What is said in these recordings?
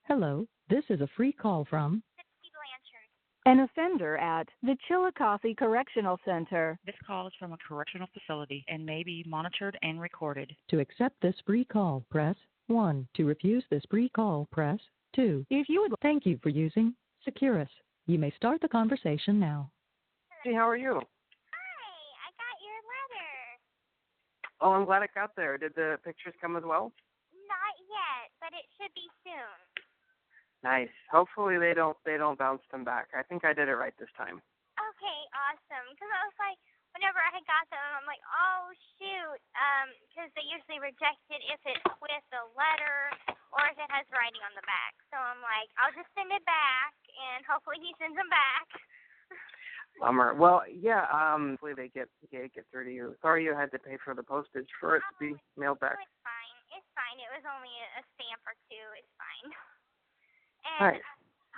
Hello, this is a free call from An offender at the Chillicothe Correctional Center. This call is from a correctional facility and may be monitored and recorded. To accept this free call, press 1. To refuse this free call, press 2. If you would Thank you for using Securus. You may start the conversation now. Hey, how are you? Hi, I got your letter. Oh, I'm glad it got there. Did the pictures come as well? Not yet, but it should be soon. Nice. Hopefully they don't bounce them back. I think I did it right this time. Okay, awesome. Because I was like, whenever I had got them, I'm like, oh, shoot. Because they usually reject it if it's with a letter or if it has writing on the back. So I'm like, I'll just send it back, and hopefully he sends them back. Bummer. Well, yeah, hopefully they get through to you. Sorry you had to pay for the postage for it to be mailed back. It's fine. It's fine. It was only a stamp or two. It's fine. And Nice.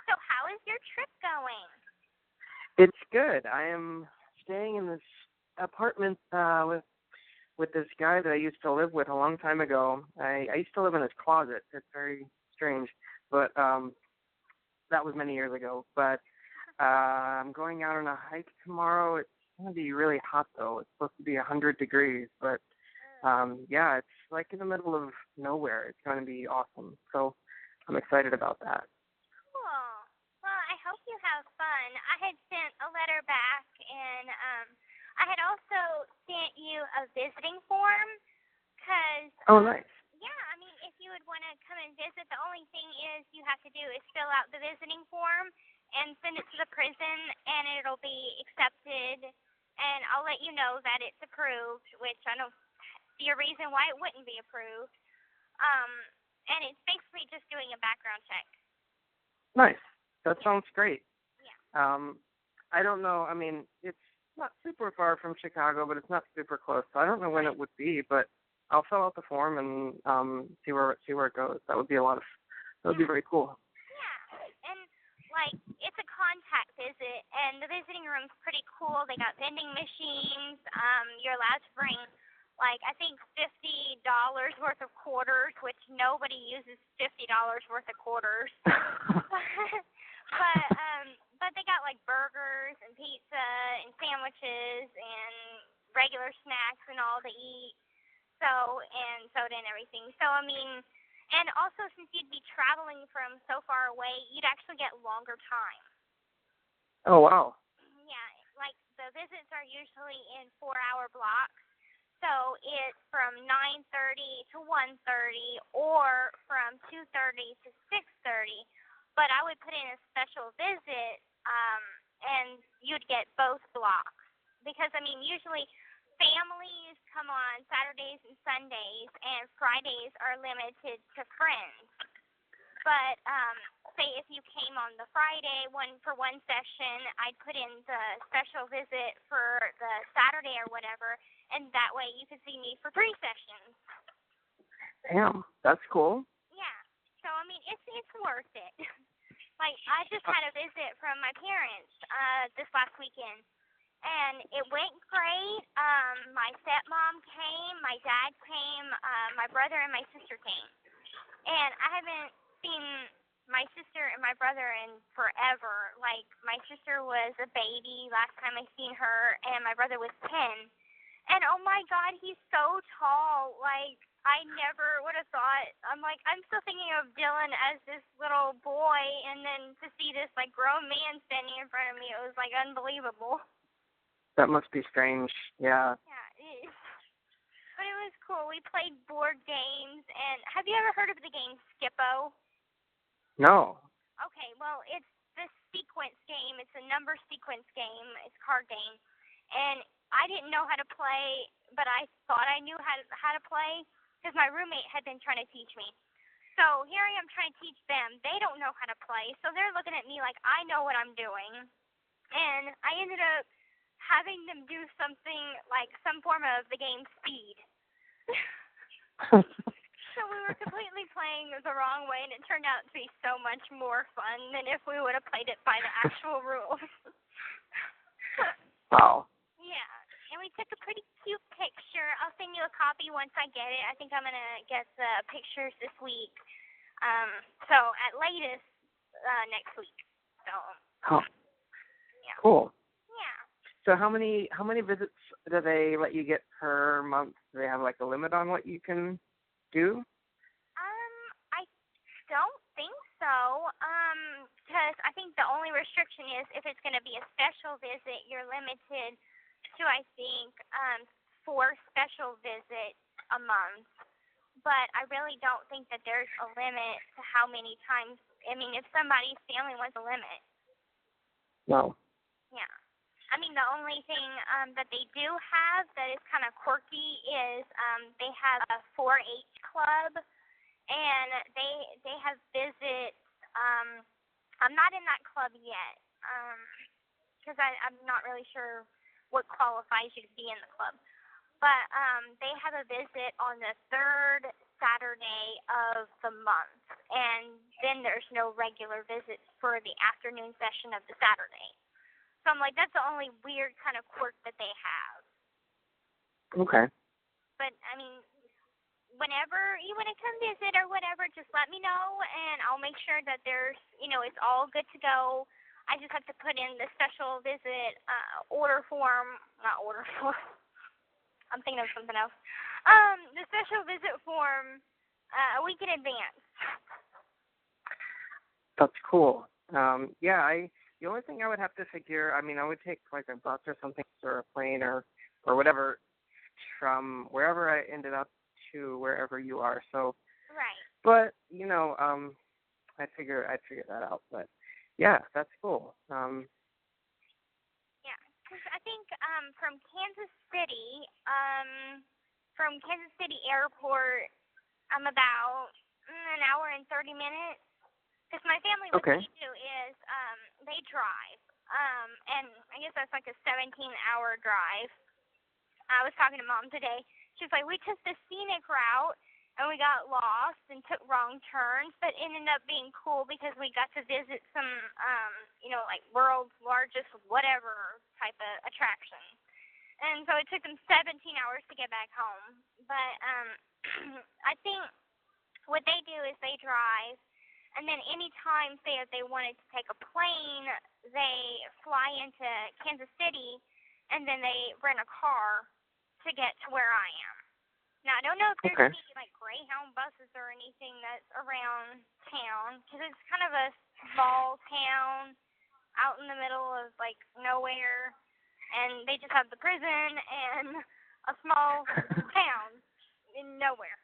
so how is your trip going? It's good. I am staying in this apartment with this guy that I used to live with a long time ago. I used to live in his closet. It's very strange, but that was many years ago. But I'm going out on a hike tomorrow. It's going to be really hot, though. It's supposed to be 100 degrees, but yeah, it's like in the middle of nowhere. It's going to be awesome. So I'm excited about that. Cool. Well, I hope you have fun. I had sent a letter back, and I had also sent you a visiting form because, Oh, nice. yeah, I mean, if you would want to come and visit, the only thing is you have to do is fill out the visiting form and send it to the prison, and it'll be accepted, and I'll let you know that it's approved, which I don't see a reason why it wouldn't be approved. And it's basically just doing a background check. Nice. That sounds great. Yeah. I don't know. I mean, it's not super far from Chicago, but it's not super close. So I don't know when it would be, but I'll fill out the form and see where it goes. That would be very cool. Yeah. And like it's a contact visit, and the visiting room's pretty cool. They got vending machines. You're allowed to bring I think $50 worth of quarters, which nobody uses $50 worth of quarters. But they got burgers and pizza and sandwiches and regular snacks and all to eat. So, and soda and everything. So, I mean, and also since you'd be traveling from so far away, you'd actually get longer time. Oh, wow. Yeah, the visits are usually in 4-hour blocks. So it's from 9:30 to 1:30 or from 2:30 to 6:30. But I would put in a special visit, and you'd get both blocks. Because, I mean, usually families come on Saturdays and Sundays, and Fridays are limited to friends. But say if you came on the Friday for one session, I'd put in the special visit for the Saturday or whatever, and that way you could see me for 3 sessions. Damn, that's cool. Yeah. So I mean, it's worth it. I just had a visit from my parents this last weekend, and it went great. My stepmom came, my dad came, my brother and my sister came, and I haven't seen my sister and my brother in forever. My sister was a baby last time I seen her, and my brother was 10. And oh my God, he's so tall. I never would have thought. I'm still thinking of Dylan as this little boy, and then to see this grown man standing in front of me, it was unbelievable. That must be strange. Yeah. Yeah, it is. But it was cool. We played board games, and have you ever heard of the game Skippo? No. Okay, well, it's this sequence game. It's a number sequence game. It's a card game. And I didn't know how to play, but I thought I knew how to play because my roommate had been trying to teach me. So here I am trying to teach them. They don't know how to play, so they're looking at me like I know what I'm doing. And I ended up having them do something some form of the game Speed. So we were completely playing the wrong way, and it turned out to be so much more fun than if we would have played it by the actual rules. Wow. Yeah, and we took a pretty cute picture. I'll send you a copy once I get it. I think I'm going to get the pictures this week. So at latest next week. So. Oh, Yeah. cool. Yeah. So how many visits do they let you get per month? Do they have like a limit on what you can do? I don't think so. Because I think the only restriction is if it's going to be a special visit, you're limited to, I think, 4 special visits a month. But I really don't think that there's a limit to how many times. I mean, if somebody's family wants a limit. No. Yeah. I mean, the only thing that they do have that is kind of quirky is they have a 4-H club, and they have visits. I'm not in that club yet because I'm not really sure what qualifies you to be in the club. But they have a visit on the 3rd Saturday of the month, and then there's no regular visits for the afternoon session of the Saturday. So I'm like, that's the only weird kind of quirk that they have. Okay. But, I mean, whenever you want to come visit or whatever, just let me know, and I'll make sure that there's, it's all good to go. I just have to put in the special visit order form, not order form. I'm thinking of something else. The special visit form a week in advance. That's cool. The only thing I would have to figure, I would take like a bus or something or a plane or whatever from wherever I ended up to wherever you are. So. Right. But I'd figure that out. But yeah, that's cool. Because I think from Kansas City Airport, I'm about an hour and 30 minutes. Because my family, what they do is they drive, and I guess that's like a 17-hour drive. I was talking to Mom today. She's like, we took the scenic route, and we got lost and took wrong turns, but it ended up being cool because we got to visit some, like world's largest whatever type of attraction. And so it took them 17 hours to get back home. But I think what they do is they drive, and then any time, say, if they wanted to take a plane, they fly into Kansas City, and then they rent a car to get to where I am. Now, I don't know if there's any, like, Greyhound buses or anything that's around town, because it's kind of a small town out in the middle of, like, nowhere, and they just have the prison and a small town in nowhere.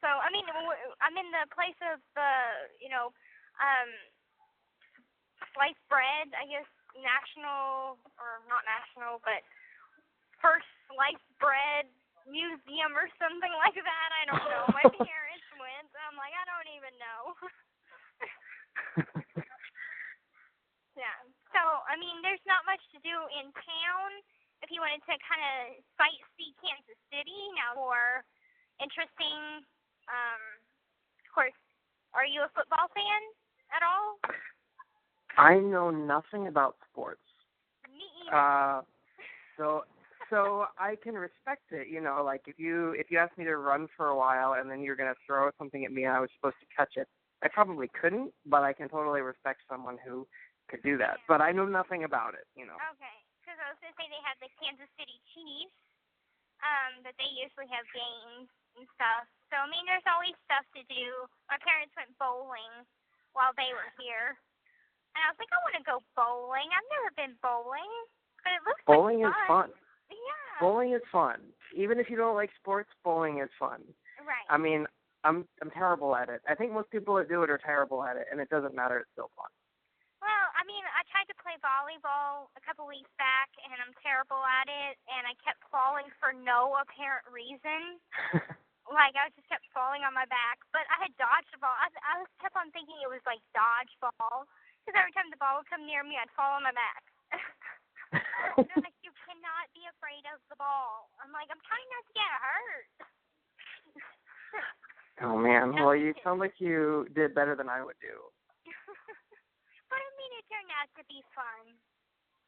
So, I mean, I'm in the place of the, sliced bread, I guess, national, or not national, but first sliced bread museum or something like that. I don't know. My parents went. So I'm like, I don't even know. Yeah. So, I mean, there's not much to do in town if you wanted to kind of sightsee Kansas City. Now, for interesting, of course, are you a football fan at all? I know nothing about sports. Me either. So I can respect it, like if you asked me to run for a while and then you're going to throw something at me and I was supposed to catch it, I probably couldn't, but I can totally respect someone who could do that. But I know nothing about it, Okay, because I was going to say they have the Kansas City Chiefs, that they usually have games and stuff. So, I mean, there's always stuff to do. My parents went bowling while they were here. And I was like, I want to go bowling. I've never been bowling, but it looks bowling like fun. is fun. Yeah. Bowling is fun. Even if you don't like sports, bowling is fun. Right. I mean, I'm terrible at it. I think most people that do it are terrible at it, and it doesn't matter. It's still fun. Well, I mean, I tried to play volleyball a couple weeks back, and I'm terrible at it, and I kept falling for no apparent reason. Like, I just kept falling on my back. But I had dodged the ball. I was kept on thinking it was like dodgeball, because every time the ball would come near me, I'd fall on my back. They're like, you cannot be afraid of the ball. I'm like, I'm trying not to get hurt. Oh, man. Well, you sound like you did better than I would do. But, I mean, it turned out to be fun.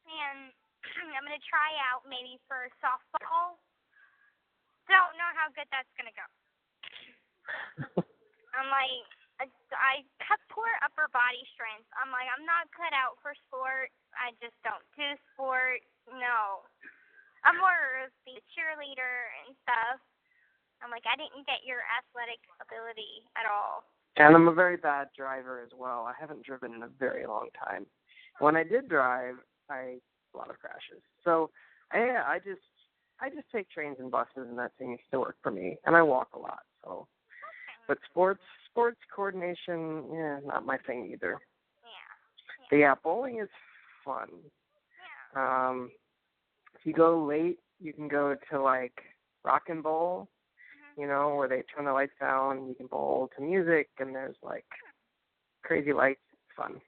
And I'm going to try out maybe for softball. Don't know how good that's going to go. I'm like, I have poor upper body strength. I'm like, I'm not cut out for sports. I just don't do sports. No. I'm more of the cheerleader and stuff. I'm like, I didn't get your athletic ability at all. And I'm a very bad driver as well. I haven't driven in a very long time. When I did drive, I a lot of crashes. So I just take trains and buses, and that seems to work for me. And I walk a lot. So, but sports coordination, not my thing either. Yeah. But yeah, bowling is fun. Yeah. If you go late, you can go to like Rock and Bowl, where they turn the lights down. You can bowl to music, and there's like crazy lights. It's fun.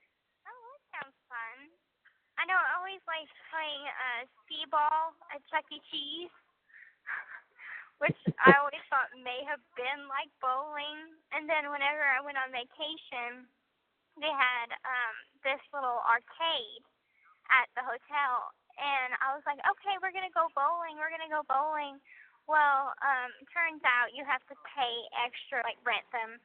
Oh, that sounds fun. I know I always liked playing skee-ball at Chucky Cheese, which I always thought may have been like bowling. And then whenever I went on vacation, they had this little arcade at the hotel. And I was like, okay, we're going to go bowling. Well, turns out you have to pay extra, like rent them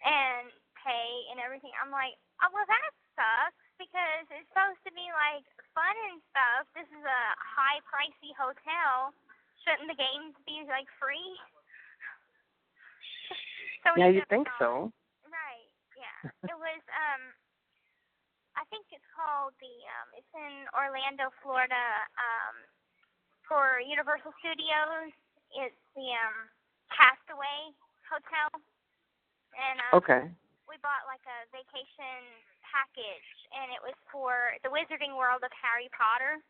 and pay and everything. I'm like, oh, well, that sucks because it's supposed to be, like, fun and stuff. This is a high, pricey hotel. Shouldn't the games be, like, free? So yeah, you'd think so. Right, yeah. It was, I think it's called it's in Orlando, Florida, for Universal Studios. It's the Castaway Hotel. And okay. We bought like a vacation package, and it was for the Wizarding World of Harry Potter,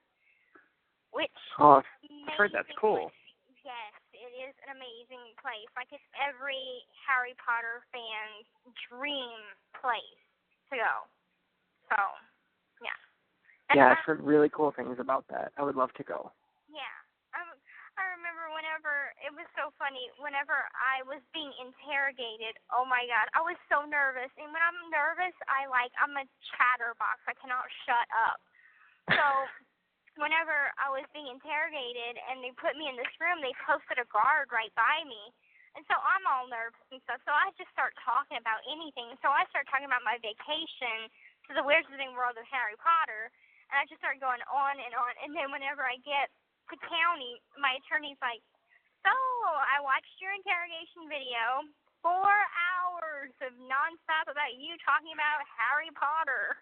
which I've heard that's cool. Yes, it is an amazing place. Like it's every Harry Potter fan's dream place to go. So, yeah. Yeah, I've heard really cool things about that. I would love to go. Yeah. I remember whenever, it was so funny, whenever I was being interrogated, oh my God, I was so nervous. And when I'm nervous, I'm a chatterbox. I cannot shut up. So whenever I was being interrogated and they put me in this room, they posted a guard right by me. And so I'm all nervous and stuff. So I just start talking about anything. So I start talking about my vacation to the Wizarding World of Harry Potter. And I just start going on and on. And then whenever I get to county, my attorney's like, so I watched your interrogation video. 4 hours of nonstop about you talking about Harry Potter.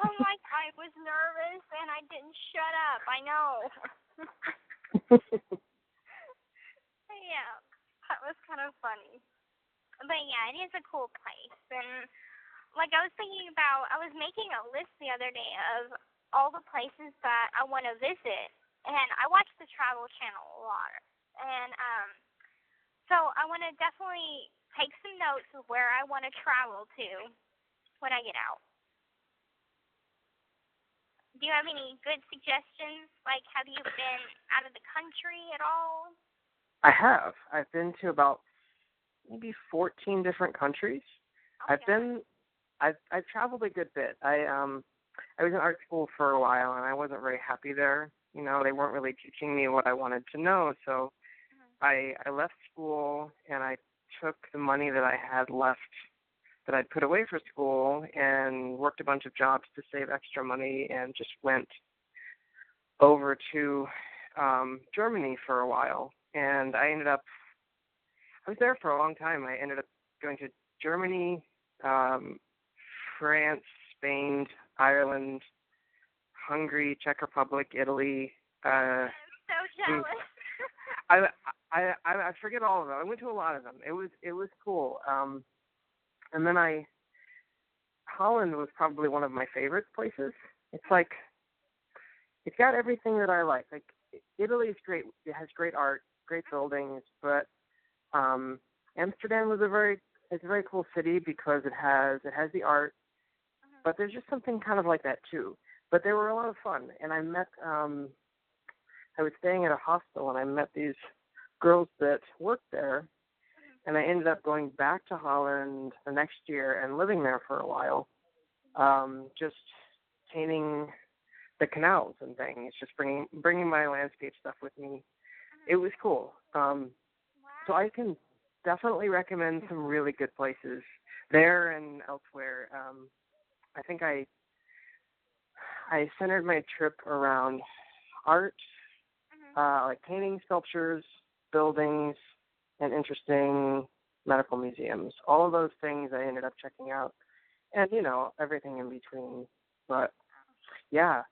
I'm like, I was nervous and I didn't shut up. I know. Yeah, that was kind of funny. But yeah, it is a cool place. And like I was thinking about, I was making a list the other day of all the places that I want to visit. And I watch the Travel Channel a lot. And so I want to definitely take some notes of where I want to travel to when I get out. Do you have any good suggestions? Like, have you been out of the country at all? I have. I've been to about maybe 14 different countries. Okay. I've traveled a good bit. I was in art school for a while, and I wasn't very happy there. They weren't really teaching me what I wanted to know, so I left school, and I took the money that I had left that I'd put away for school and worked a bunch of jobs to save extra money and just went over to Germany for a while. And I was there for a long time. I ended up going to Germany, France, Spain, Ireland, Hungary, Czech Republic, Italy. I'm so jealous. I forget all of them. I went to a lot of them. It was cool. And then Holland was probably one of my favorite places. It's like, it's got everything that I like. Like, Italy is great. It has great art, great buildings, but Amsterdam is a very cool city because it has the art, but there's just something kind of like that too. But they were a lot of fun, and I met, I was staying at a hostel, and I met these girls that worked there, and I ended up going back to Holland the next year and living there for a while, just painting the canals and things, just bringing my landscape stuff with me. It was cool. So I can definitely recommend some really good places there and elsewhere. I think I centered my trip around art, like paintings, sculptures, buildings, and interesting medical museums. All of those things I ended up checking out, and everything in between. But yeah,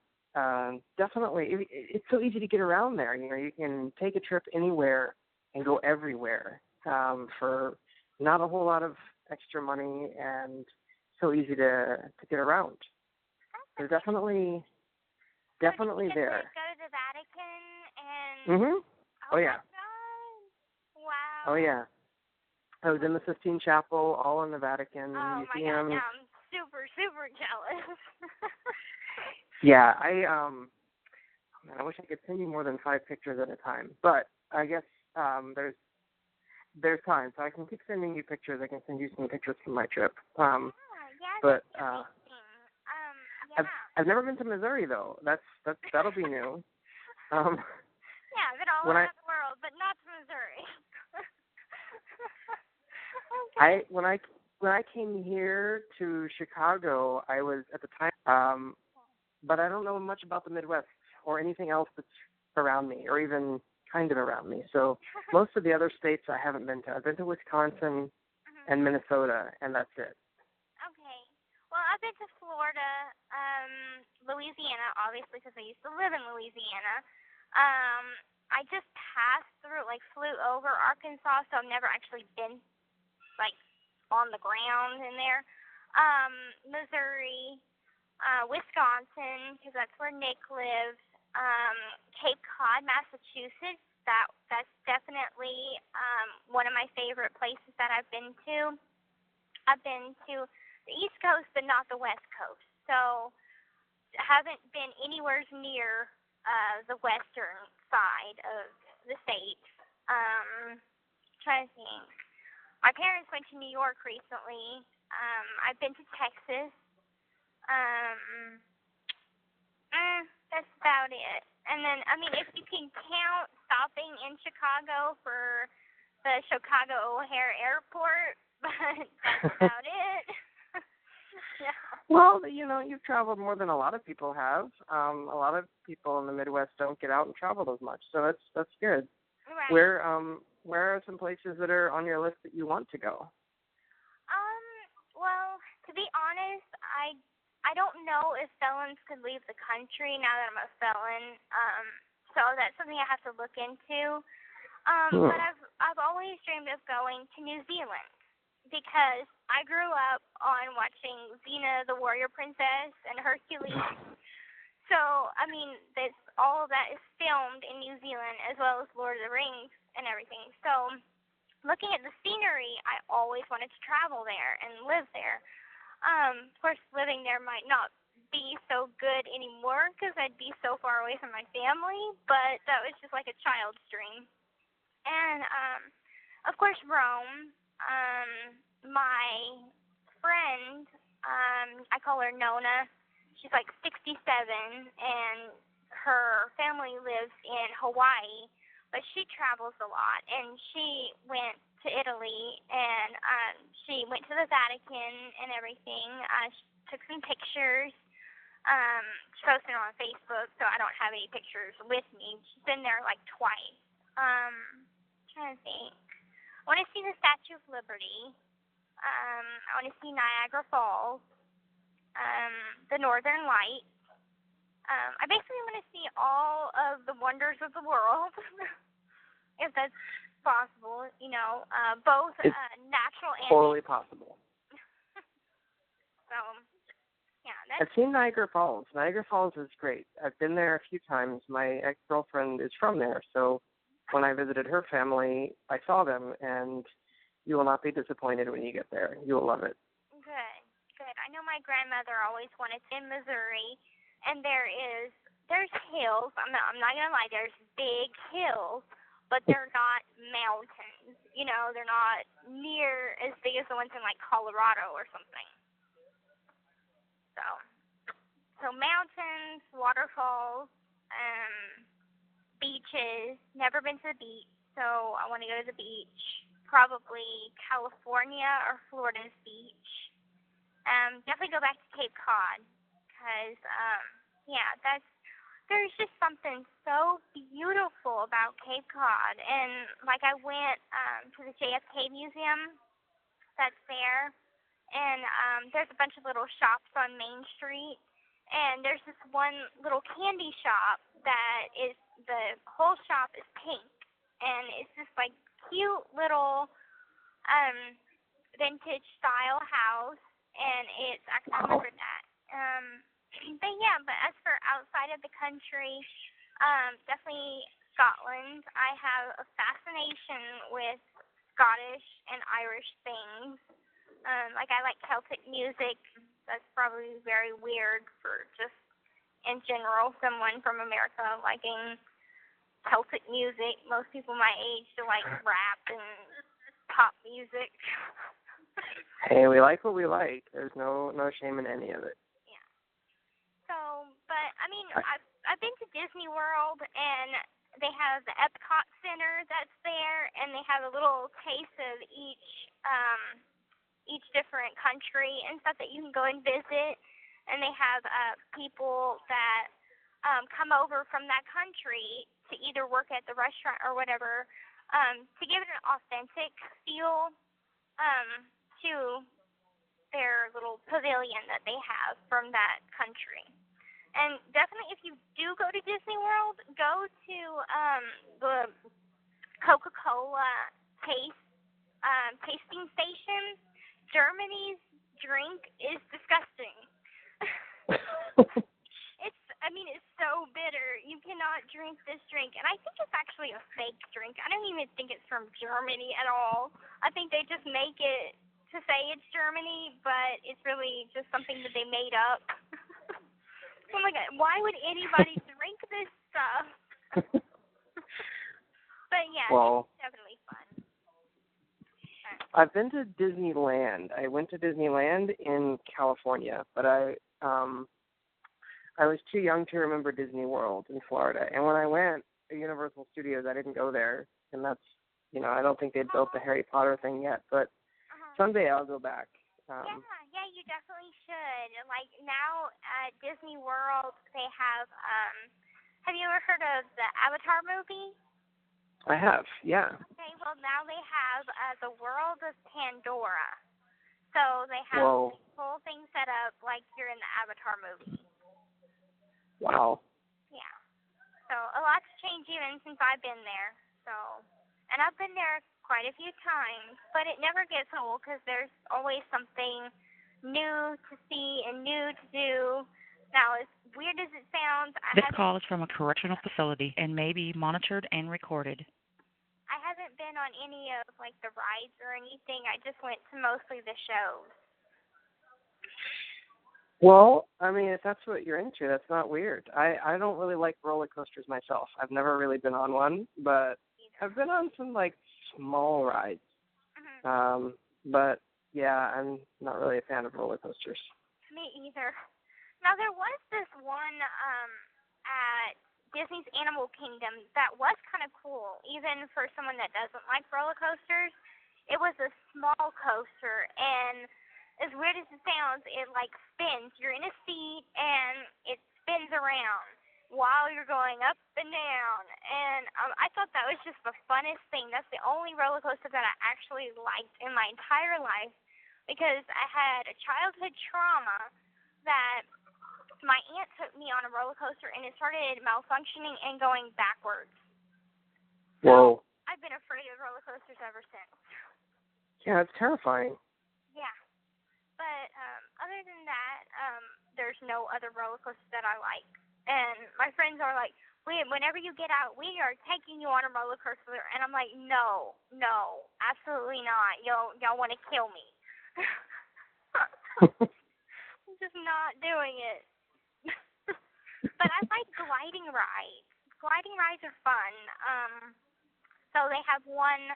definitely, it's so easy to get around there. You can take a trip anywhere and go everywhere for not a whole lot of extra money, and so easy to get around. So definitely there. Go to the Vatican and. Oh yeah. My God. Wow. Oh yeah. I was in the Sistine Chapel, all in the Vatican Oh Museum. my God, I'm super, super jealous. Yeah, man, I wish I could send you more than 5 pictures at a time, but I guess there's time, so I can keep sending you pictures. I can send you some pictures from my trip. Yeah, But yeah. I've never been to Missouri though. That'll be new. Yeah, I've been all around the world, but not to Missouri. Okay. When I came here to Chicago, I was at the time, but I don't know much about the Midwest or anything else that's around me, or even kind of around me. So most of the other states I haven't been to. I've been to Wisconsin and Minnesota, and that's it. Okay. Well, I've been to Florida, Louisiana, obviously, because I used to live in Louisiana. I just flew over Arkansas, so I've never actually been, on the ground in there. Missouri, Wisconsin, because that's where Nick lives. Cape Cod, Massachusetts. That's definitely one of my favorite places that I've been to. I've been to the East Coast, but not the West Coast. So haven't been anywhere near the western side of the state. Trying to think. My parents went to New York recently. I've been to Texas. That's about it. And then, if you can count stopping in Chicago for the Chicago O'Hare Airport, but that's about it. Yeah. Well, you've traveled more than a lot of people have. A lot of people in the Midwest don't get out and travel as much, so that's good. Right. Where are some places that are on your list that you want to go? Well, to be honest, I don't know if felons could leave the country now that I'm a felon. So that's something I have to look into. But I've always dreamed of going to New Zealand because I grew up on watching Xena the Warrior Princess and Hercules. So, all of that is filmed in New Zealand as well as Lord of the Rings and everything. So, looking at the scenery, I always wanted to travel there and live there. Of course, living there might not be so good anymore because I'd be so far away from my family, but that was just like a child's dream. And, of course, Rome. My friend, I call her Nona. She's like 67, and her family lives in Hawaii, but she travels a lot, and she went to Italy, and she went to the Vatican and everything. She took some pictures. She posted on Facebook, so I don't have any pictures with me. She's been there twice. Trying to think. I want to see the Statue of Liberty. I want to see Niagara Falls. The Northern Lights. I basically want to see all of the wonders of the world, if that's possible. Both natural and Totally possible. So, yeah. I've seen Niagara Falls. Niagara Falls is great. I've been there a few times. My ex-girlfriend is from there, so when I visited her family, I saw them, and you will not be disappointed when you get there. You will love it. Good. I know my grandmother always wanted to in Missouri, and there's hills. I'm not gonna lie. There's big hills, but they're not mountains. They're not near as big as the ones in Colorado or something. So mountains, waterfalls, beaches. Never been to the beach, so I want to go to the beach. probably California or Florida's beach. Definitely go back to Cape Cod because, there's just something so beautiful about Cape Cod. And, like, I went to the JFK Museum that's there, and there's a bunch of little shops on Main Street, and there's this one little candy shop that is, the whole shop is pink, and it's this, like, cute little vintage style house, and it's, I remember that. But as for outside of the country, definitely Scotland. I have a fascination with Scottish and Irish things. Like, I like Celtic music. That's probably very weird for just, in general, someone from America liking Celtic music. Most people my age do like rap and pop music. Hey, we like what we like. There's no shame in any of it. Yeah. So, but I mean, I've been to Disney World, and they have the Epcot Center that's there, and they have a little taste of each different country and stuff that you can go and visit. And they have people that come over from that country to either work at the restaurant or whatever, to give it an authentic feel to their little pavilion that they have from that country. And definitely, if you do go to Disney World, go to the Coca-Cola tasting station. Germany's drink is disgusting. It's so bitter. You cannot drink this drink. And I think it's actually a fake drink. I don't even think it's from Germany at all. I think they just make it to say it's Germany, but it's really just something that they made up. Oh my God, why would anybody drink this stuff? But yeah, it's definitely fun. I've been to Disneyland. I went to Disneyland in California, but I was too young to remember Disney World in Florida. And when I went to Universal Studios, I didn't go there. And that's, I don't think they'd built the Harry Potter thing yet, but someday I'll go back. Yeah, you definitely should. Like, now at Disney World, they have you ever heard of the Avatar movie? I have, yeah. Okay, well, now they have the World of Pandora. So they have the whole thing set up like you're in the Avatar movie. Wow. Yeah. So a lot's changed even since I've been there. So, and I've been there quite a few times, but it never gets old because there's always something new to see and new to do. Now, as weird as it sounds, This call is from a correctional facility and may be monitored and recorded. I haven't been on any of, like, the rides or anything. I just went to mostly the shows. Well, I mean, if that's what you're into, that's not weird. I don't really like roller coasters myself. I've never really been on one, but I've been on some, like, small rides. Mm-hmm. But, yeah, I'm not really a fan of roller coasters. Me either. Now, there was this one at Disney's Animal Kingdom that was kind of cool, even for someone that doesn't like roller coasters. It was a small coaster, and as weird as it sounds, it, like, spins. You're in a seat, and it spins around while you're going up and down. And I thought that was just the funnest thing. That's the only roller coaster that I actually liked in my entire life, because I had a childhood trauma that my aunt took me on a roller coaster, and it started malfunctioning and going backwards. Whoa. So I've been afraid of roller coasters ever since. Yeah, it's terrifying. Yeah. But other than that, there's no other roller coaster that I like. And my friends are like, whenever you get out, we are taking you on a roller coaster. And I'm like, no, absolutely not. Y'all want to kill me. I'm just not doing it. But I like gliding rides. Gliding rides are fun. So they have one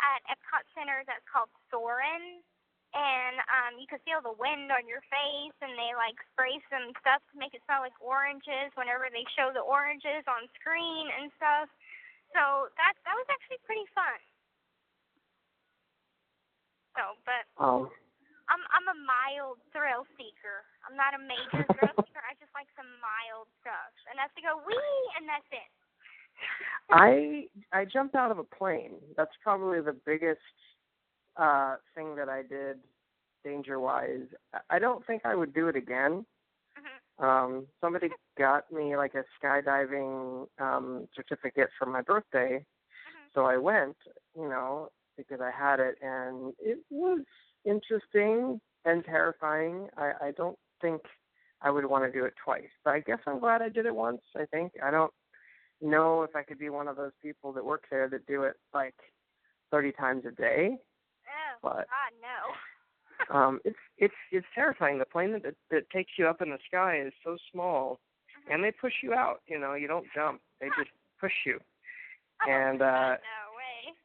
at Epcot Center that's called Soarin'. And you can feel the wind on your face, and they, like, spray some stuff to make it smell like oranges whenever they show the oranges on screen and stuff. So that was actually pretty fun. So, but Oh. I'm a mild thrill seeker. I'm not a major thrill seeker. I just like some mild stuff. And that's to go wee, and that's it. I jumped out of a plane. That's probably the biggest thing that I did danger-wise. I don't think I would do it again. Mhm. Somebody got me like a skydiving certificate for my birthday, so I went, because I had it, and it was interesting and terrifying. I don't think I would want to do it twice, but I guess I'm glad I did it once. I think I don't know if I could be one of those people that work there that do it like 30 times a day. Oh, But God, no. it's terrifying. The plane that takes you up in the sky is so small, and they push you out. You don't jump; they just push you. And no way.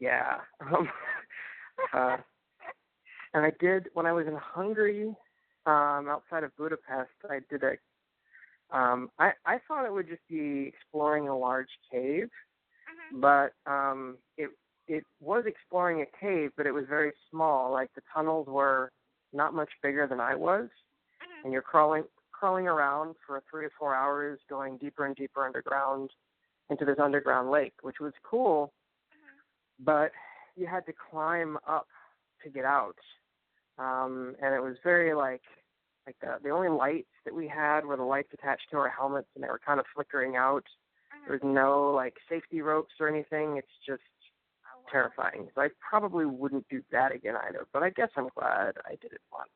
yeah. And I did when I was in Hungary, outside of Budapest. I did I thought it would just be exploring a large cave, but it was exploring a cave, but it was very small. Like the tunnels were not much bigger than I was, and you're crawling around for 3 or 4 hours, going deeper and deeper underground into this underground lake, which was cool, but you had to climb up to get out, and it was very like the only lights that we had were the lights attached to our helmets, and they were kind of flickering out. There was no like safety ropes or anything. It's just terrifying. So I probably wouldn't do that again either. But I guess I'm glad I did it once.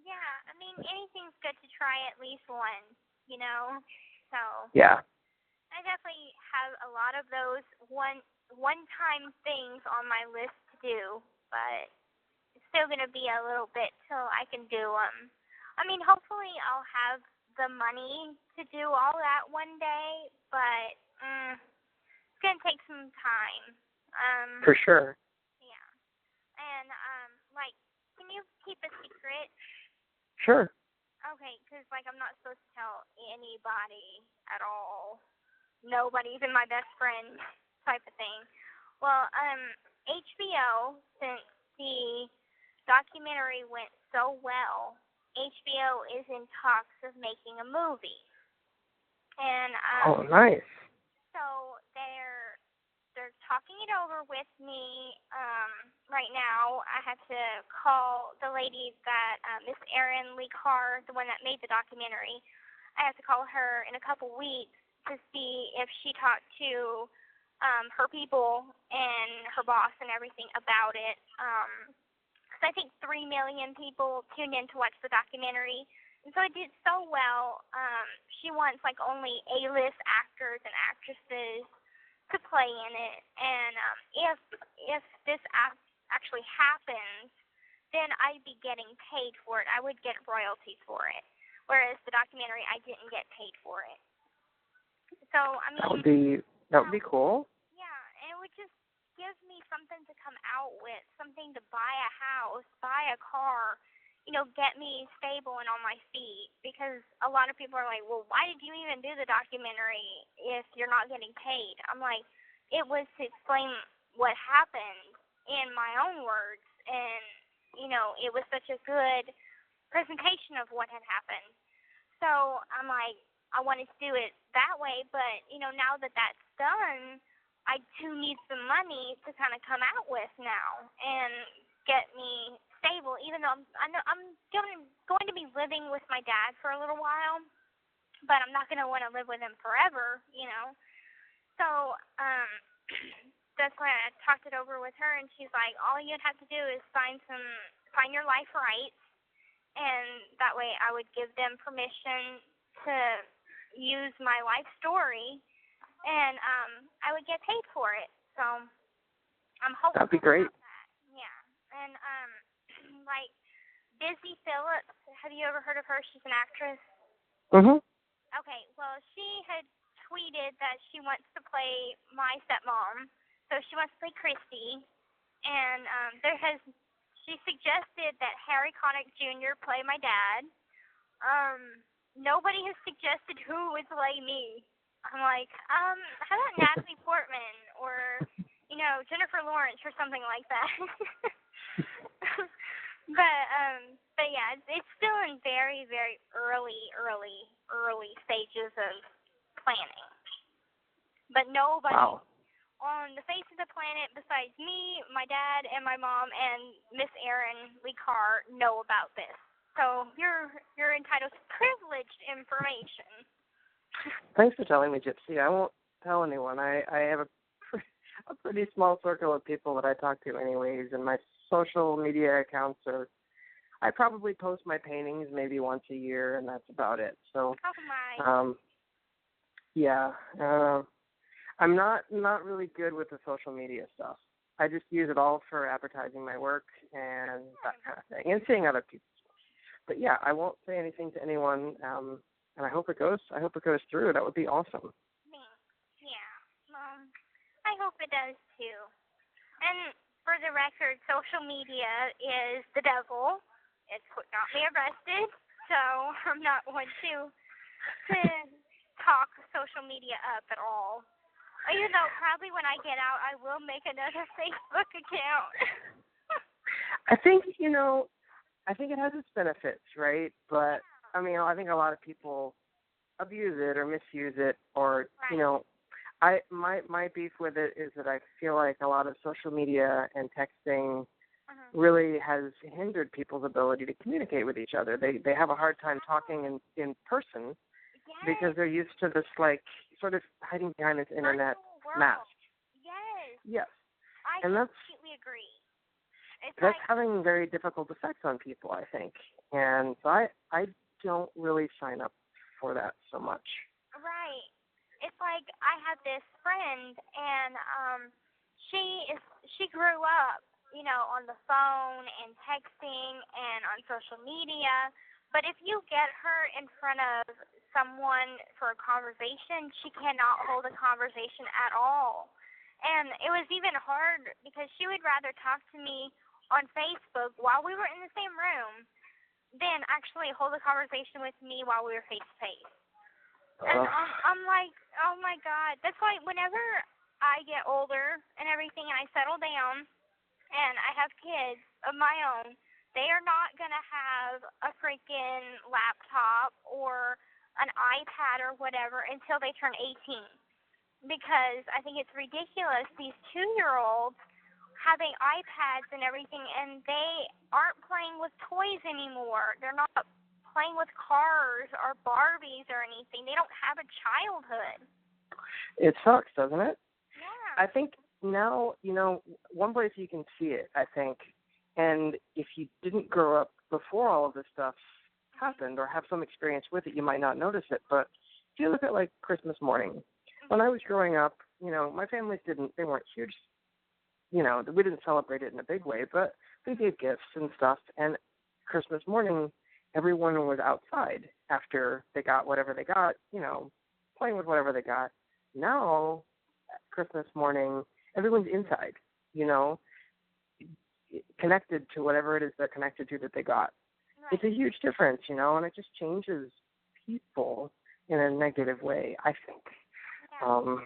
Yeah, I mean, anything's good to try at least once, So Yeah. I definitely have a lot of those one-time things on my list to do, but it's still going to be a little bit till I can do them. I mean, hopefully I'll have the money to do all that one day, but it's going to take some time. For sure. Yeah. And, can you keep a secret? Sure. Okay, because, I'm not supposed to tell anybody at all. Nobody, even my best friend type of thing. Well, HBO, since the documentary went so well, HBO is in talks of making a movie. And oh, nice. So they're talking it over with me right now. I have to call the lady that Miss Erin Lee Carr, the one that made the documentary. I have to call her in a couple weeks to see if she talked to her people and her boss and everything about it. Because I think 3 million people tuned in to watch the documentary. And so it did so well. She wants only A-list actors and actresses to play in it. And if this actually happens, then I'd be getting paid for it. I would get royalties for it. Whereas the documentary, I didn't get paid for it. So, I mean... That would be cool. Yeah, and it would just give me something to come out with, something to buy a house, buy a car, get me stable and on my feet. Because a lot of people are like, well, why did you even do the documentary if you're not getting paid? I'm like, it was to explain what happened in my own words. And, it was such a good presentation of what had happened. So I'm like, I wanted to do it that way. But, now that that's done, I do need some money to kind of come out with now and get me stable, even though I'm going to be living with my dad for a little while, but I'm not going to want to live with him forever, So that's why I talked it over with her, and she's like, all you'd have to do is find your life rights, and that way I would give them permission to use my life story, and I would get paid for it. So I'm hoping that'd be great. That. Yeah, and Busy Phillips. Have you ever heard of her? She's an actress. Mhm. Okay, well, she had tweeted that she wants to play my stepmom, so she wants to play Kristy, and she suggested that Harry Connick Jr. play my dad. Nobody has suggested who would play me. I'm like, how about Natalie Portman or, Jennifer Lawrence or something like that? But yeah, it's still in very, very early stages of planning. But nobody on the face of the planet besides me, my dad, and my mom, and Miss Erin Lee Carr know about this. So you're entitled to privileged information. Thanks for telling me, Gypsy. I won't tell anyone. I have a pretty small circle of people that I talk to anyways, and my social media accounts are, I probably post my paintings maybe once a year, and that's about it. So, I'm not really good with the social media stuff. I just use it all for advertising my work and that kind of thing, and seeing other people. But yeah, I won't say anything to anyone, and I hope it goes through. That would be awesome. Yeah, I hope it does too. And for the record, social media is the devil. It's what got me arrested, so I'm not one to talk social media up at all. Even though probably when I get out, I will make another Facebook account. I think it has its benefits, right? But I mean, I think a lot of people abuse it or misuse it, or my beef with it is that I feel like a lot of social media and texting really has hindered people's ability to communicate with each other. They have a hard time talking in person because they're used to this sort of hiding behind this internet mask. Yes. I completely agree. That's having very difficult effects on people, I think. And so I don't really sign up for that so much. Right. It's like I have this friend, and she grew up, on the phone and texting and on social media. But if you get her in front of someone for a conversation, she cannot hold a conversation at all. And it was even hard because she would rather talk to me on Facebook while we were in the same room than actually hold a conversation with me while we were face to face. And I'm like, oh my God. That's why whenever I get older and everything and I settle down and I have kids of my own, they are not going to have a freaking laptop or an iPad or whatever until they turn 18. Because I think it's ridiculous, these 2-year-olds having iPads and everything, and they aren't playing with toys anymore. They're not playing with cars or Barbies or anything. They don't have a childhood. It sucks, doesn't it? Yeah. I think now, one place you can see it, I think, and if you didn't grow up before all of this stuff happened or have some experience with it, you might not notice it. But if you look at Christmas morning, when I was growing up, my families they weren't huge, we didn't celebrate it in a big way, but we gave gifts and stuff. And Christmas morning, everyone was outside after they got whatever they got, playing with whatever they got. Now, Christmas morning, everyone's inside, connected to whatever it is they're connected to that they got. Right. It's a huge difference, and it just changes people in a negative way, I think. Yeah.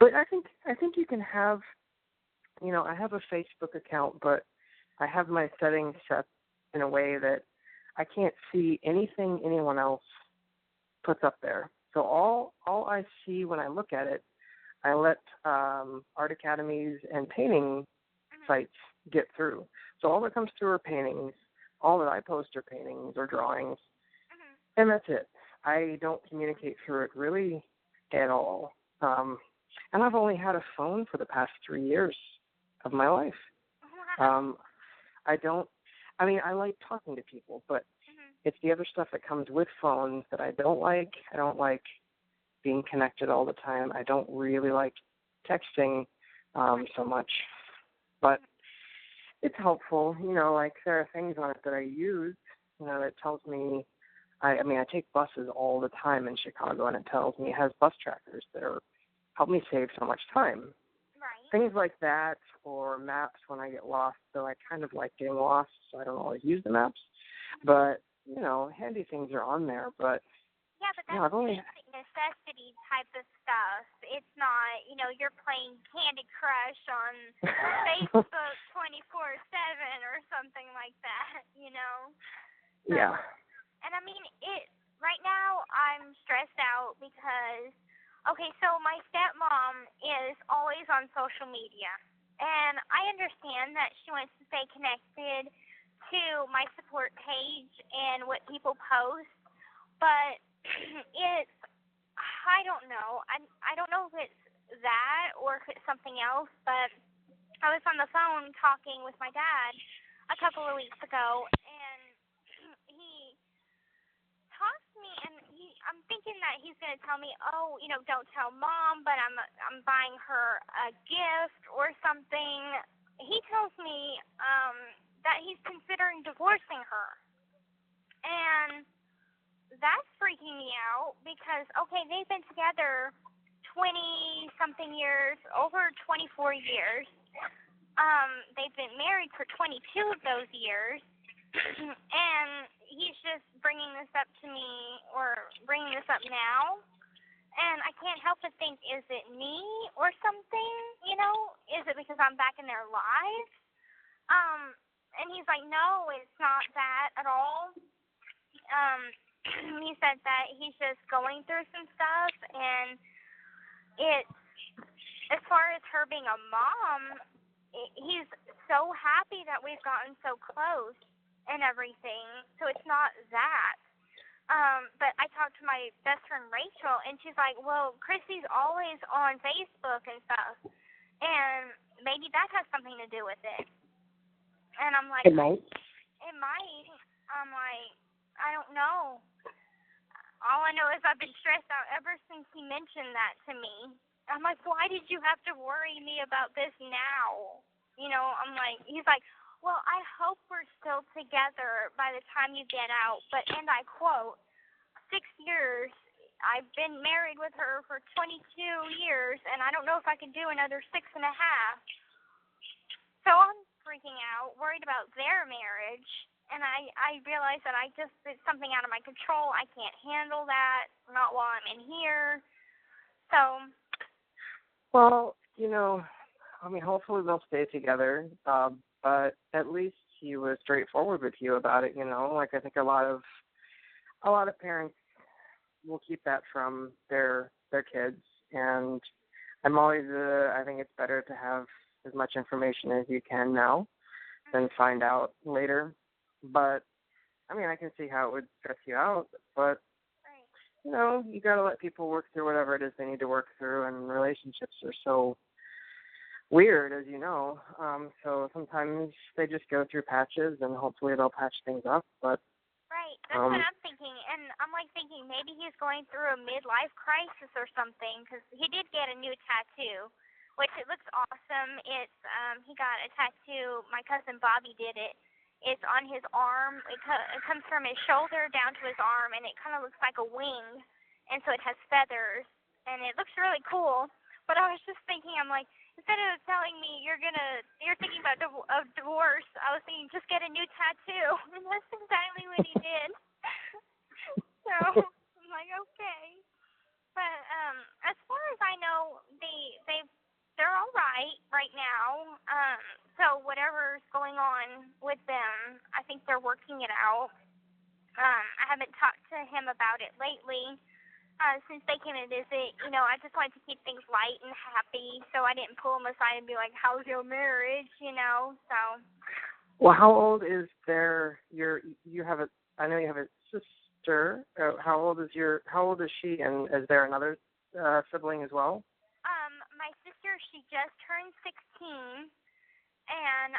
But I think you can have, I have a Facebook account, but I have my settings set in a way that I can't see anything anyone else puts up there. So all I see when I look at it, I let art academies and painting sites get through. So all that comes through are paintings. All that I post are paintings or drawings, and that's it. I don't communicate through it really at all. And I've only had a phone for the past 3 years of my life. I like talking to people, but it's the other stuff that comes with phones that I don't like. I don't like being connected all the time. I don't really like texting so much. But it's helpful, there are things on it that I use, that tells me, I take buses all the time in Chicago, and it tells me, it has bus trackers that help me save so much time. Right. Things like that, or maps when I get lost, though I kind of like getting lost, so I don't always use the maps. But, handy things are on there, but... Yeah, but that's the thing. necessity type of stuff. It's not, you're playing Candy Crush on Facebook 24/7 or something like that. Yeah. And I mean, right now I'm stressed out because, okay, so my stepmom is always on social media. And I understand that she wants to stay connected to my support page and what people post, but I don't know. I don't know if it's that or if it's something else, but I was on the phone talking with my dad a couple of weeks ago, and he talked to me, and I'm thinking that he's going to tell me, oh, don't tell Mom, but I'm buying her a gift or something. He tells me that he's considering divorcing her, and that's freaking me out because, okay, they've been together 20-something years, over 24 years. They've been married for 22 of those years, and he's just bringing this up to me or bringing this up now. And I can't help but think, is it me or something, Is it because I'm back in their lives? And he's like, no, it's not that at all. He said that he's just going through some stuff, and as far as her being a mom, he's so happy that we've gotten so close and everything, so it's not that. But I talked to my best friend Rachel, and she's like, well, Kristy's always on Facebook and stuff, and maybe that has something to do with it. And I'm like, it might. It might. I'm like, I don't know. All I know is I've been stressed out ever since he mentioned that to me. I'm like, why did you have to worry me about this now? I'm like, he's like, well, I hope we're still together by the time you get out. But, and I quote, 6 years, I've been married with her for 22 years, and I don't know if I can do another 6.5. So I'm freaking out, worried about their marriage. And I realize that it's something out of my control. I can't handle that, not while I'm in here. So. Well, hopefully they'll stay together. But at least he was straightforward with you about it. Like I think a lot of parents will keep that from their kids. And I'm always, I think it's better to have as much information as you can now than find out later. But, I can see how it would stress you out, but, you got to let people work through whatever it is they need to work through, and relationships are so weird, as you know. So sometimes they just go through patches, and hopefully they'll patch things up, but... Right, that's what I'm thinking, and I'm thinking maybe he's going through a midlife crisis or something, because he did get a new tattoo, which it looks awesome. It's, he got a tattoo, my cousin Bobby did it. It's on his arm. It comes from his shoulder down to his arm, and it kind of looks like a wing, and so it has feathers, and it looks really cool. But I was just thinking, I'm like, instead of telling me you're thinking about a divorce, I was thinking just get a new tattoo, and that's exactly what he did. So I'm like, okay. But as far as I know, they're all right now. So whatever's going on with them, I think they're working it out. I haven't talked to him about it lately since they came to visit. I just wanted to keep things light and happy, so I didn't pull him aside and be like, how's your marriage, so. Well, how old is I know you have a sister. How old is she, and is there another sibling as well? My sister, she just turned 16, and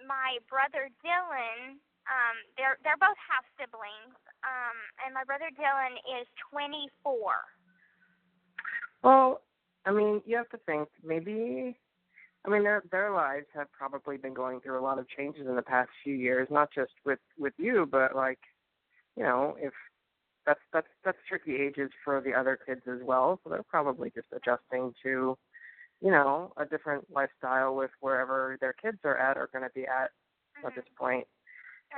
my brother Dylan, they're both half siblings, and my brother Dylan is 24. Well, you have to think maybe. Their lives have probably been going through a lot of changes in the past few years, not just with you, but if that's tricky ages for the other kids as well. So they're probably just adjusting to, a different lifestyle with wherever their kids are going to be at this point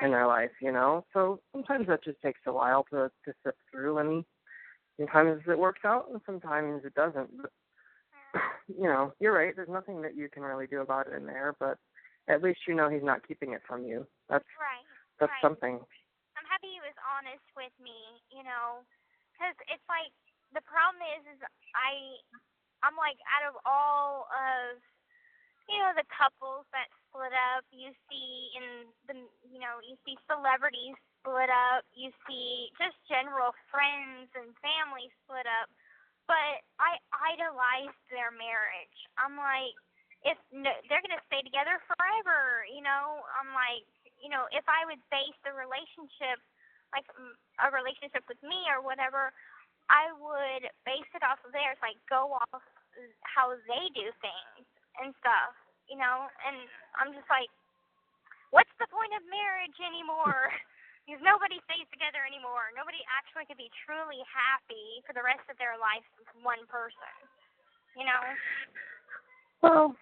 in their life, So sometimes that just takes a while to sift through. And Sometimes it works out, and sometimes it doesn't. But, you're right. There's nothing that you can really do about it in there, but at least you know he's not keeping it from you. That's right. something. I'm happy he was honest with me, because it's like the problem is I'm like out of all of the couples that split up, you see in the you see celebrities split up, you see just general friends and family split up, but I idolized their marriage. I'm like, they're gonna stay together forever, I'm like, if I would base the relationship like a relationship with me or whatever, I would base it off of theirs, like go off how they do things and stuff, and I'm just like, what's the point of marriage anymore? Because nobody stays together anymore. Nobody actually could be truly happy for the rest of their life with one person, Well,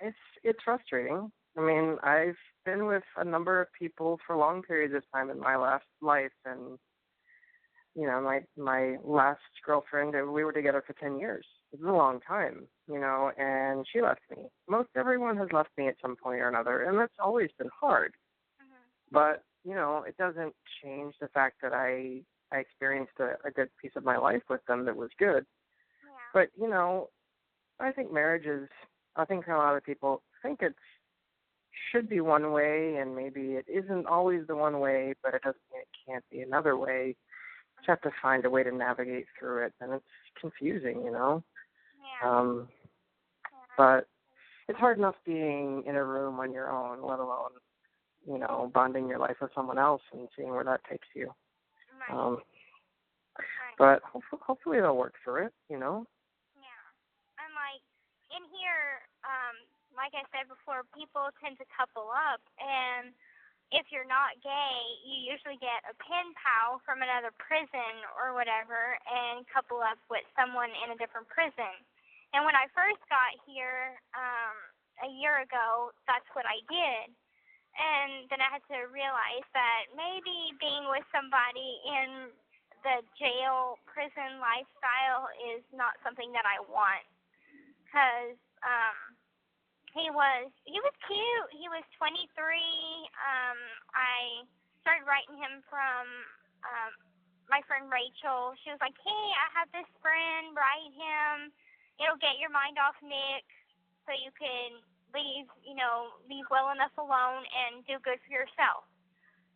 it's frustrating. I mean, I've been with a number of people for long periods of time in my last life, and my last girlfriend, we were together for 10 years. It was a long time, and she left me. Most everyone has left me at some point or another, and that's always been hard. Mm-hmm. But, it doesn't change the fact that I experienced a good piece of my life with them that was good. Yeah. But, I think I think a lot of people think it should be one way, and maybe it isn't always the one way, but it doesn't mean it can't be another way. You just have to find a way to navigate through it, and it's confusing, Yeah. But it's hard enough being in a room on your own, let alone, bonding your life with someone else and seeing where that takes you. Right. But hopefully they'll work through it, Yeah. And like in here, like I said before, people tend to couple up, and if you're not gay, you usually get a pen pal from another prison or whatever and couple up with someone in a different prison. And when I first got here a year ago, that's what I did. And then I had to realize that maybe being with somebody in the jail prison lifestyle is not something that I want. Because he was cute. He was 23. I started writing him from my friend Rachel. She was like, hey, I have this friend, write him. It'll get your mind off Nick so you can leave well enough alone and do good for yourself.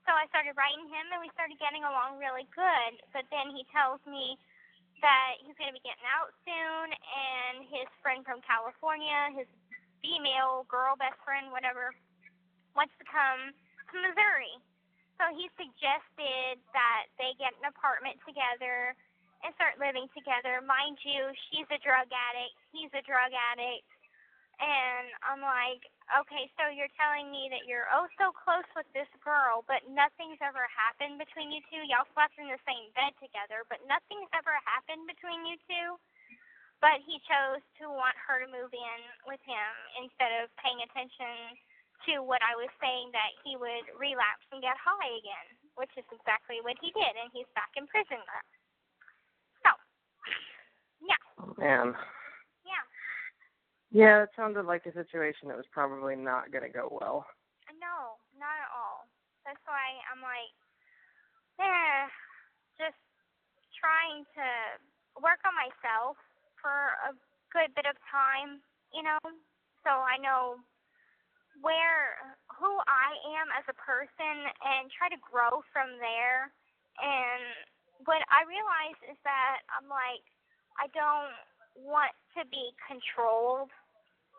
So I started writing him, and we started getting along really good. But then he tells me that he's going to be getting out soon, and his friend from California, his female girl best friend, whatever, wants to come to Missouri. So he suggested that they get an apartment together and start living together. Mind you, she's a drug addict, he's a drug addict. And I'm like, okay, so you're telling me that you're so close with this girl, but nothing's ever happened between you two? Y'all slept in the same bed together, but nothing's ever happened between you two? But he chose to want her to move in with him instead of paying attention to what I was saying, that he would relapse and get high again, which is exactly what he did, and he's back in prison now. So, yeah. Oh, man. Yeah. Yeah, it sounded like a situation that was probably not going to go well. No, not at all. That's why I'm like, just trying to work on myself for a good bit of time, so I know who I am as a person and try to grow from there. And what I realize is that I'm like, I don't want to be controlled.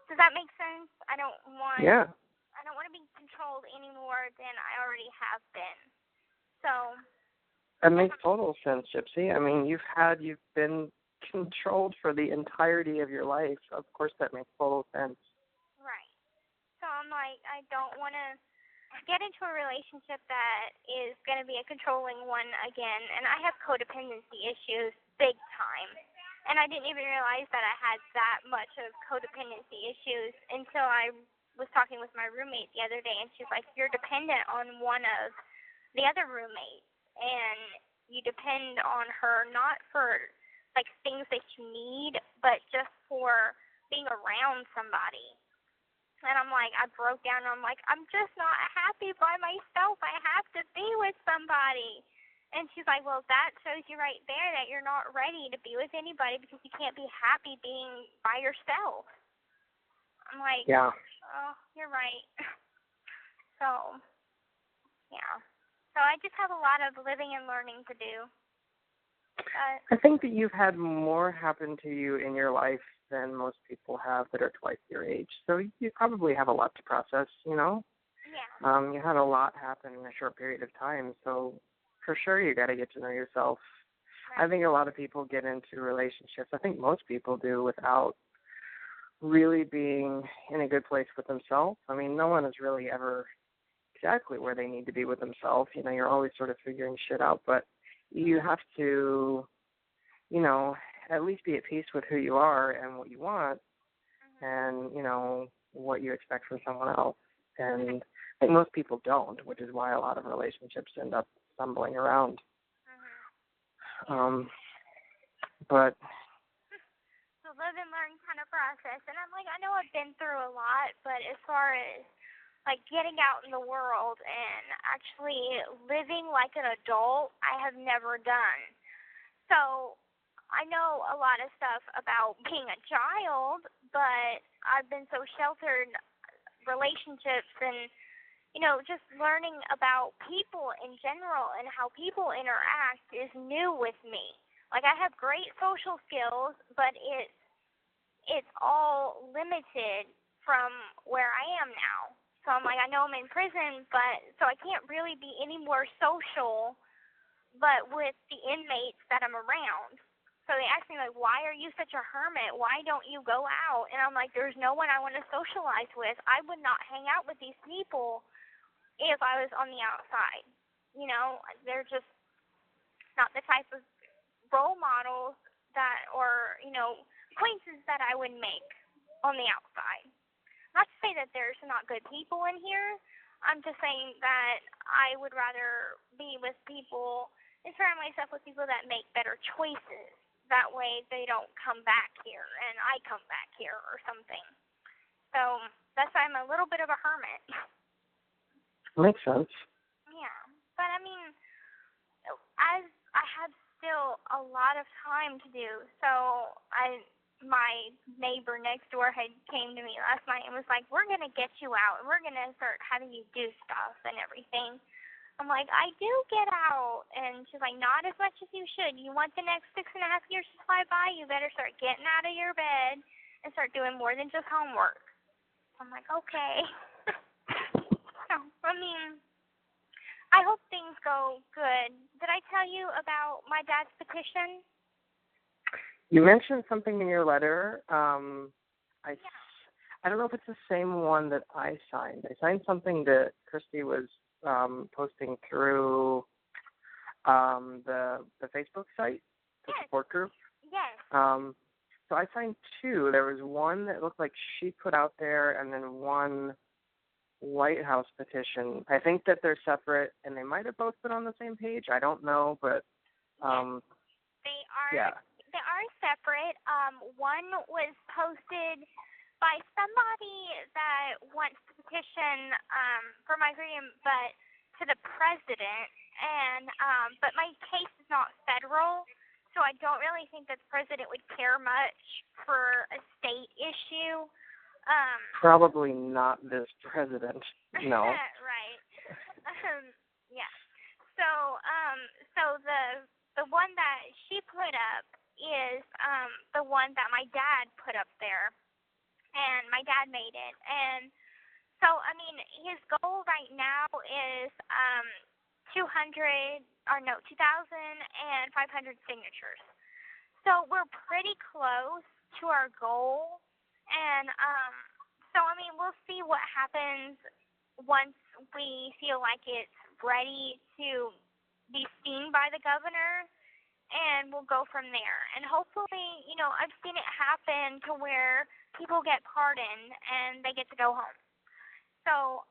Does that make sense? I don't want to be controlled any more than I already have been. So that makes total sense, Gypsy. I mean, you've been controlled for the entirety of your life. Of course that makes total sense. Right. So I'm like, I don't want to get into a relationship that is going to be a controlling one again. And I have codependency issues big time. And I didn't even realize that I had that much of codependency issues until I was talking with my roommate the other day, and she's like, you're dependent on one of the other roommates. And you depend on her not for like things that you need, but just for being around somebody. And I'm like, I broke down and I'm like, I'm just not happy by myself. I have to be with somebody. And she's like, well, that shows you right there that you're not ready to be with anybody because you can't be happy being by yourself. I'm like, Yeah. oh, you're right. So, yeah. So I just have a lot of living and learning to do. I think that you've had more happen to you in your life than most people have that are twice your age. So you probably have a lot to process, you know? Yeah. You had a lot happen in a short period of time, so for sure you got to get to know yourself. Right. I think a lot of people get into relationships, I think most people do, without really being in a good place with themselves. I mean, no one is really ever exactly where they need to be with themselves. You know, you're always sort of figuring shit out, but you have to, you know, at least be at peace with who you are and what you want and, you know, what you expect from someone else. And I think most people don't, which is why a lot of relationships end up stumbling around. But So live and learn kind of process. And I'm like, I know I've been through a lot, but as far as like getting out in the world and actually living like an adult, I have never done. So I know a lot of stuff about being a child, but I've been so sheltered, relationships and, you know, just learning about people in general and how people interact is new with me. Like I have great social skills, but it's all limited from where I am now. So I'm like, I know I'm in prison, but so I can't really be any more social, but with the inmates that I'm around. So they ask me, like, why are you such a hermit? Why don't you go out? And I'm like, there's no one I want to socialize with. I would not hang out with these people if I was on the outside. You know, they're just not the type of role models that, or, you know, acquaintances that I would make on the outside. Not to say that there's not good people in here. I'm just saying that I would rather be with people and surround myself with people that make better choices. That way they don't come back here and I come back here or something. So that's why I'm a little bit of a hermit. makes sense. Yeah. But I mean, as I have still a lot of time to do, so my neighbor next door came to me last night and was like, we're going to get you out and we're going to start having you do stuff and everything. I'm like, I do get out. And she's like, not as much as you should. You want the next 6.5 years to fly by, you better start getting out of your bed and start doing more than just homework. I'm like, okay. So, I mean, I hope things go good. Did I tell you about my dad's petition? You mentioned something in your letter. I don't know if it's the same one that I signed. I signed something that Kristy was posting through the Facebook site, the support group. Yes. So I signed two. There was one that looked like she put out there, and then one White House petition. I think that they're separate, and they might have both been on the same page. I don't know, but they are. Yeah. They are separate. One was posted by somebody that wants to petition for my freedom, but to the president. And but my case is not federal, so I don't really think that the president would care much for a state issue. Probably not this president. No. Right. Yeah. So the one that she put up is the one that my dad put up there, and my dad made it. And so I mean, his goal right now is 2,500 signatures. So we're pretty close to our goal, and so I mean, we'll see what happens once we feel like it's ready to be seen by the governor. And we'll go from there. And hopefully, you know, I've seen it happen to where people get pardoned and they get to go home. So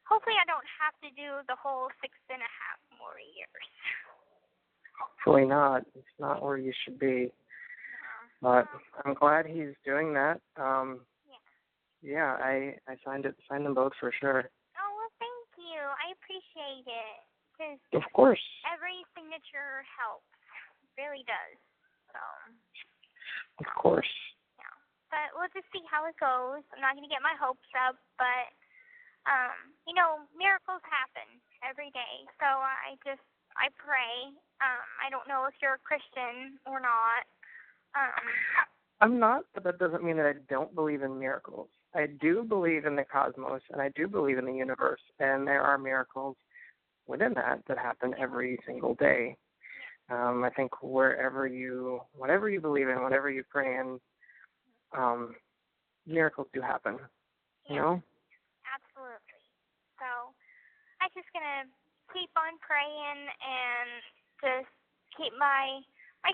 hopefully I don't have to do the whole 6.5 more years. Hopefully not. It's not where you should be. But I'm glad he's doing that. Yeah, I signed them both for sure. Oh, well, thank you. I appreciate it. 'Cause of course. every signature helps. It really does. So. Of course. Yeah. But we'll just see how it goes. I'm not going to get my hopes up, but, miracles happen every day. So I pray. I don't know if you're a Christian or not. I'm not, but that doesn't mean that I don't believe in miracles. I do believe in the cosmos, and I do believe in the universe, and there are miracles within that happen every single day. I think whatever you believe in, whatever you pray in, miracles do happen. You know? Absolutely. So I'm just gonna keep on praying and just keep my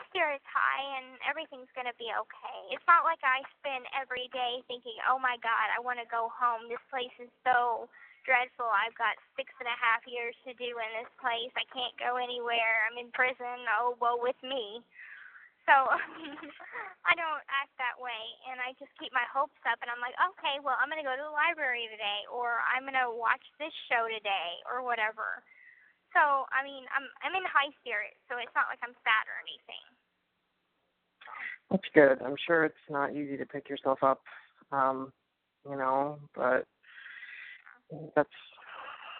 spirits high, and everything's gonna be okay. It's not like I spend every day thinking, oh my God, I want to go home. This place is so dreadful. I've got 6.5 years to do in this place. I can't go anywhere. I'm in prison. Oh, woe with me. So I don't act that way, and I just keep my hopes up, and I'm like, okay, well, I'm going to go to the library today, or I'm going to watch this show today, or whatever. So, I mean, I'm in high spirits, so it's not like I'm sad or anything. That's good. I'm sure it's not easy to pick yourself up, but that's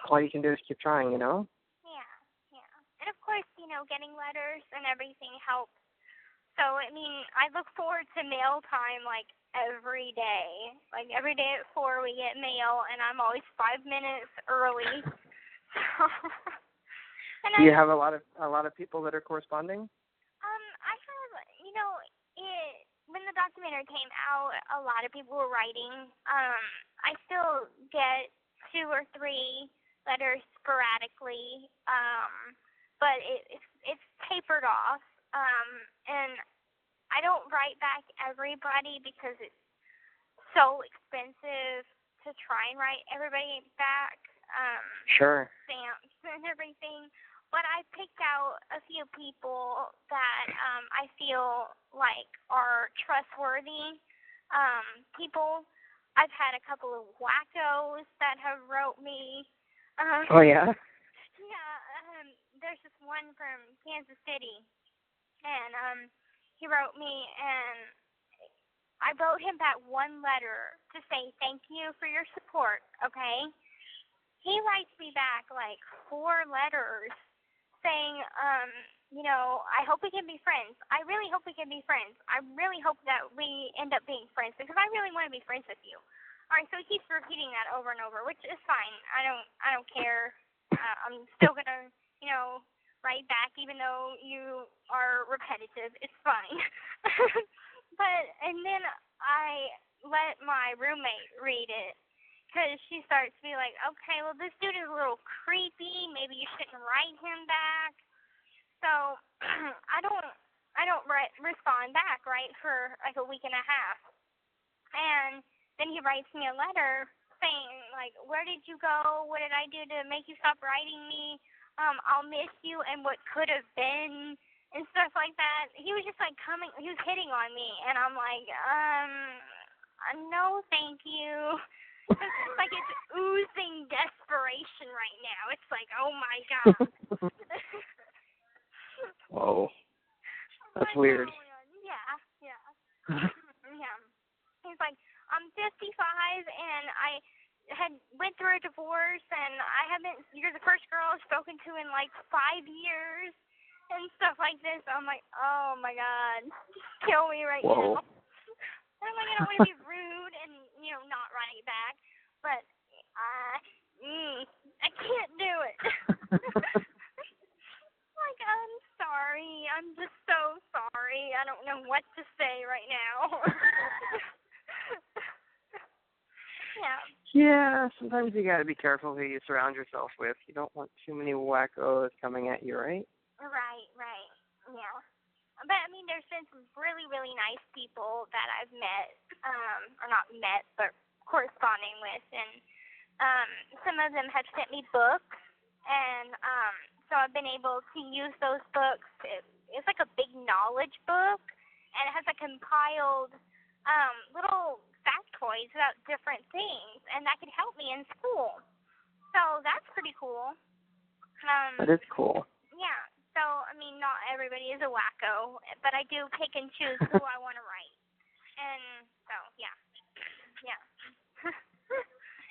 all you can do is keep trying, Yeah. And of course, getting letters and everything helps. So, I mean, I look forward to mail time, every day. Every day at 4 we get mail, and I'm always 5 minutes early. Do you have a lot of people that are corresponding? I have, when the documentary came out, a lot of people were writing. I still get 2 or 3 letters sporadically, but it's tapered off. And I don't write back everybody because it's so expensive to try and write everybody back. Sure. Stamps and everything. But I picked out a few people that I feel like are trustworthy people. I've had a couple of wackos that have wrote me. Oh, yeah? Yeah. There's this one from Kansas City, and he wrote me, and I wrote him back one letter to say thank you for your support, okay? He writes me back 4 letters saying, I hope we can be friends. I really hope we can be friends. I really hope that we end up being friends because I really want to be friends with you. All right, so he keeps repeating that over and over, which is fine. I don't care. I'm still gonna, write back even though you are repetitive. It's fine. And then I let my roommate read it. Because she starts to be like, okay, well, this dude is a little creepy. Maybe you shouldn't write him back. So I don't respond back, right, for a week and a half. And then he writes me a letter saying, where did you go? What did I do to make you stop writing me? I'll miss you and what could have been and stuff like that. He was just he was hitting on me. And I'm like, no, thank you. It's it's oozing desperation right now. It's oh my God. Whoa. That's weird. Yeah. Yeah. He's like, I'm 55 and I went through a divorce and you're the first girl I've spoken to in 5 years and stuff like this. I'm like, oh my God. Kill me right now. I'm I don't want to be rude and, not write back, but I can't do it. I'm sorry. I'm just so sorry. I don't know what to say right now. Yeah, sometimes you got to be careful who you surround yourself with. You don't want too many wackos coming at you, right? Right. Yeah. But, there's been some really, really nice people that I've met, or not met, but corresponding with, and some of them have sent me books, and so I've I've been able to use those books. It's like a big knowledge book, and it has like compiled little factoids about different things, and that could help me in school. So that's pretty cool. That is cool. Yeah. So, I mean, not everybody is a wacko, but I do pick and choose who I want to write. And so, yeah. Yeah.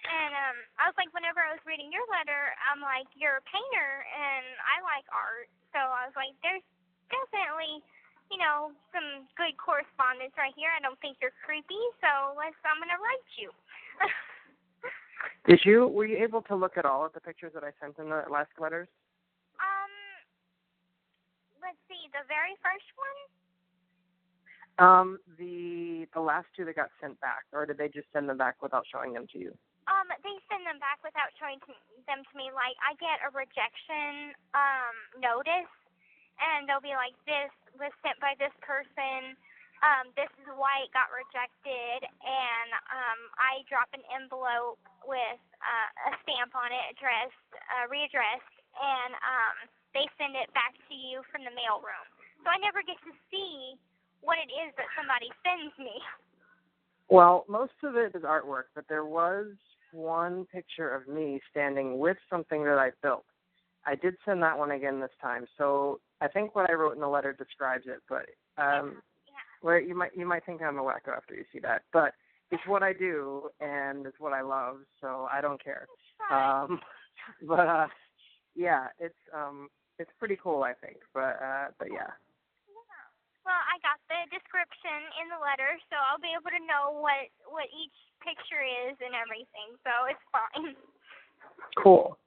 And I was like, whenever I was reading your letter, I'm like, you're a painter, and I like art. So I was like, there's definitely, some good correspondence right here. I don't think you're creepy, so I'm going to write you. Were you able to look at all of the pictures that I sent in the last letters? Let's see, the very first one? The last two that got sent back, or did they just send them back without showing them to you? They send them back without showing them to me. Like, I get a rejection notice, and they'll be like, this was sent by this person, this is why it got rejected, and I drop an envelope with a stamp on it, readdressed, and they send it back to you from the mailroom. So I never get to see what it is that somebody sends me. Well, most of it is artwork, but there was one picture of me standing with something that I built. I did send that one again this time, so I think what I wrote in the letter describes it, but where you might think I'm a wacko after you see that, but it's what I do and it's what I love, so I don't care. Yeah, it's pretty cool, I think, but yeah. Well, I got the description in the letter, so I'll be able to know what each picture is and everything, so it's fine. Cool.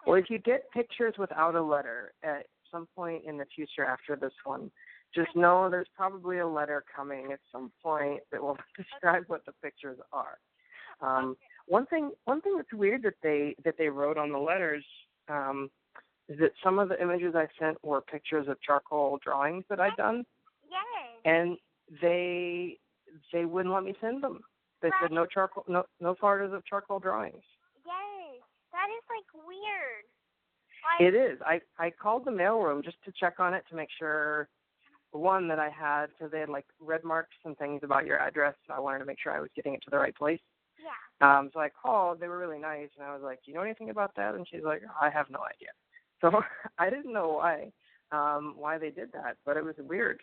Well, if you get pictures without a letter at some point in the future after this one, just know there's probably a letter coming at some point that will describe what the pictures are. One thing that's weird that they wrote on the letters is that some of the images I sent were pictures of charcoal drawings that I'd done. Yes. And they wouldn't let me send them. They said no photos of charcoal drawings. Yes, that is like weird. It is. I called the mailroom just to check on it to make sure, one, that I had, because they had like red marks and things about your address. So I wanted to make sure I was getting it to the right place. Yeah. So I called. They were really nice, and I was like, "Do you know anything about that?" And she's like, "I have no idea." So I didn't know why they did that, but it was weird.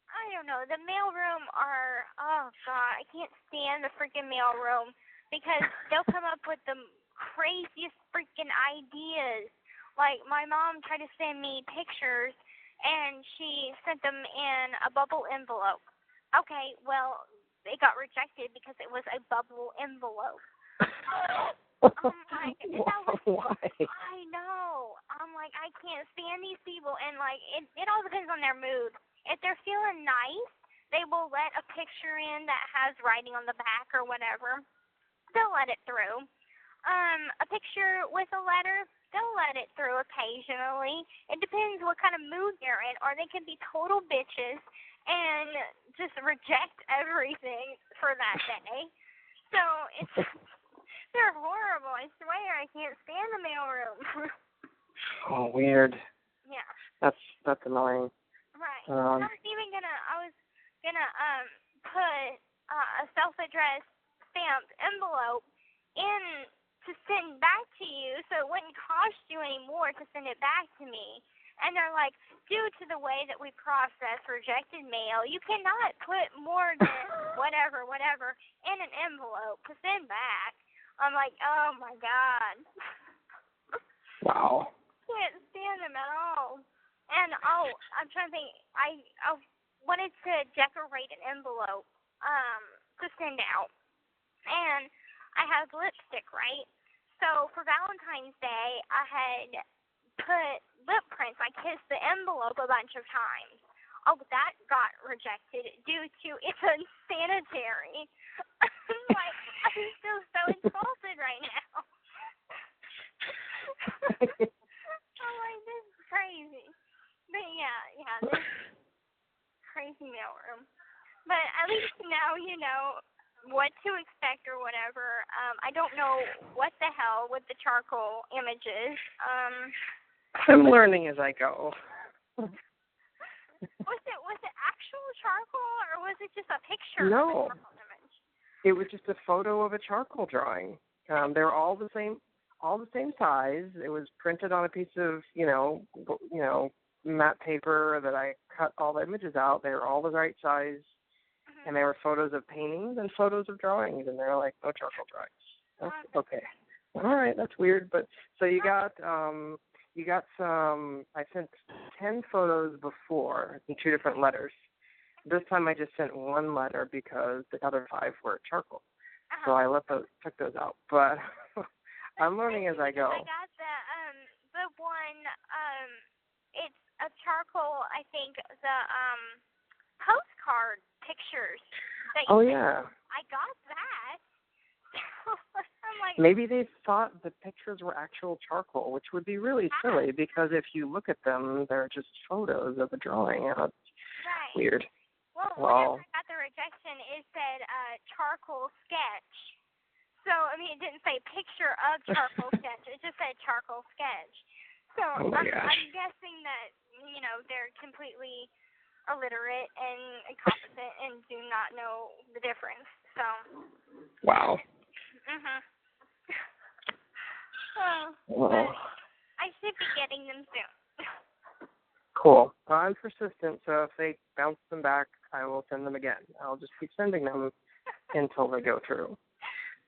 I don't know. The mailroom oh God, I can't stand the freaking mailroom because they'll come up with the craziest freaking ideas. Like, my mom tried to send me pictures, and she sent them in a bubble envelope. Okay, well, it got rejected because it was a bubble envelope. Why? I know. I'm like, I can't stand these people, and like, it all depends on their mood. If they're feeling nice, they will let a picture in that has writing on the back or whatever. They'll let it through. A picture with a letter, they'll let it through occasionally. It depends what kind of mood they're in, or they can be total bitches and just reject everything for that day. So they're horrible. I swear, I can't stand the mailroom. Oh, weird. Yeah. That's annoying. Right. I was gonna put a self-addressed stamped envelope in to send back to you, so it wouldn't cost you any more to send it back to me. And they're like, due to the way that we process rejected mail, you cannot put more than whatever in an envelope to send back. I'm like, oh my God. Wow. Can't stand them at all. And I'm trying to think. I wanted to decorate an envelope to send out, and I have lipstick, right? So for Valentine's Day, I had put lip prints. I kissed the envelope a bunch of times. Oh, that got rejected due to it's unsanitary. Like, I'm still so insulted right now. I'm like, this is crazy. But yeah, this crazy mailroom. But at least now you know what to expect or whatever. I don't know what the hell with the charcoal images. I'm learning as I go. Was it actual charcoal, or was it just a picture No. of a charcoal image? It was just a photo of a charcoal drawing. They were all the same size. It was printed on a piece of, matte paper that I cut all the images out. They were all the right size, and they were photos of paintings and photos of drawings, and they were like, no charcoal drawings. Okay. All right, that's weird. But so you got some. I sent 10 photos before in 2 different letters. This time I just sent 1 letter because the other 5 were charcoal. So I took those out. But I'm learning as I go. I got the one. It's a charcoal. I think the postcard pictures. Yeah. I got that. I'm like, maybe they thought the pictures were actual charcoal, which would be really silly because if you look at them, they're just photos of a drawing. It's right. Weird. Well, whenever I got the rejection, it said charcoal sketch. So, I mean, it didn't say picture of charcoal sketch. It just said charcoal sketch. So I'm guessing that, they're completely illiterate and incompetent and do not know the difference. So. Wow. Well, I should be getting them soon. Cool. I'm persistent, so if they bounce them back, I will send them again. I'll just keep sending them until they go through.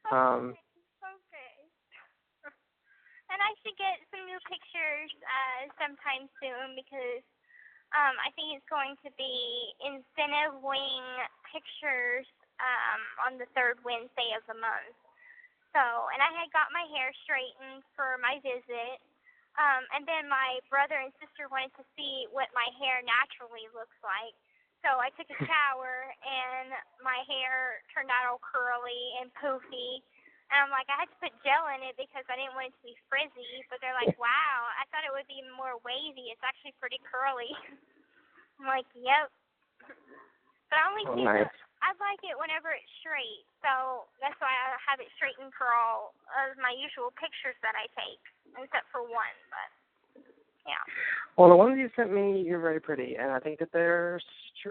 Okay. And I should get some new pictures sometime soon because I think it's going to be incentive wing pictures on the 3rd Wednesday of the month. So, and I had got my hair straightened for my visit. And then my brother and sister wanted to see what my hair naturally looks like. So I took a shower, and my hair turned out all curly and poofy. And I'm like, I had to put gel in it because I didn't want it to be frizzy. But they're like, wow, I thought it would be more wavy. It's actually pretty curly. I'm like, yep. But I only see I like it whenever it's straight. So that's why I have it straight and curl of my usual pictures that I take, except for one. But, yeah. Well, the ones you sent me, you're very pretty. And I think that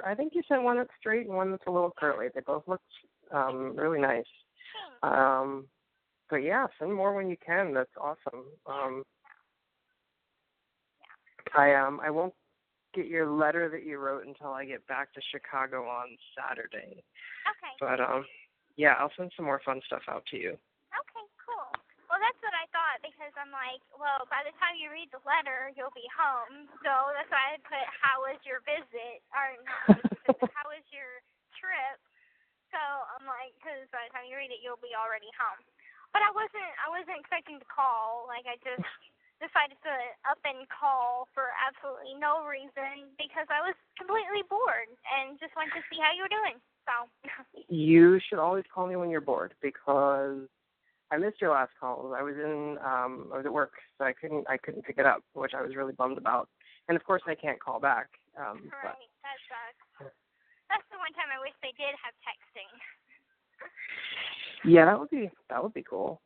I think you sent one that's straight and one that's a little curly. They both look really nice. But, yeah, send more when you can. That's awesome. I won't get your letter that you wrote until I get back to Chicago on Saturday. Okay. But yeah, I'll send some more fun stuff out to you. Okay, cool. Well, that's what I thought because I'm like, well, by the time you read the letter, you'll be home. So that's why I put, how was your visit? Or not visit, how was your trip? So I'm like, because by the time you read it, you'll be already home. But I wasn't expecting to call. Like I just decided to up and call for absolutely no reason because I was completely bored and just wanted to see how you were doing. So you should always call me when you're bored because I missed your last call. I was at work, so I couldn't pick it up, which I was really bummed about. And of course, I can't call back. Right, that sucks. That's the one time I wish they did have texting. Yeah, that would be cool.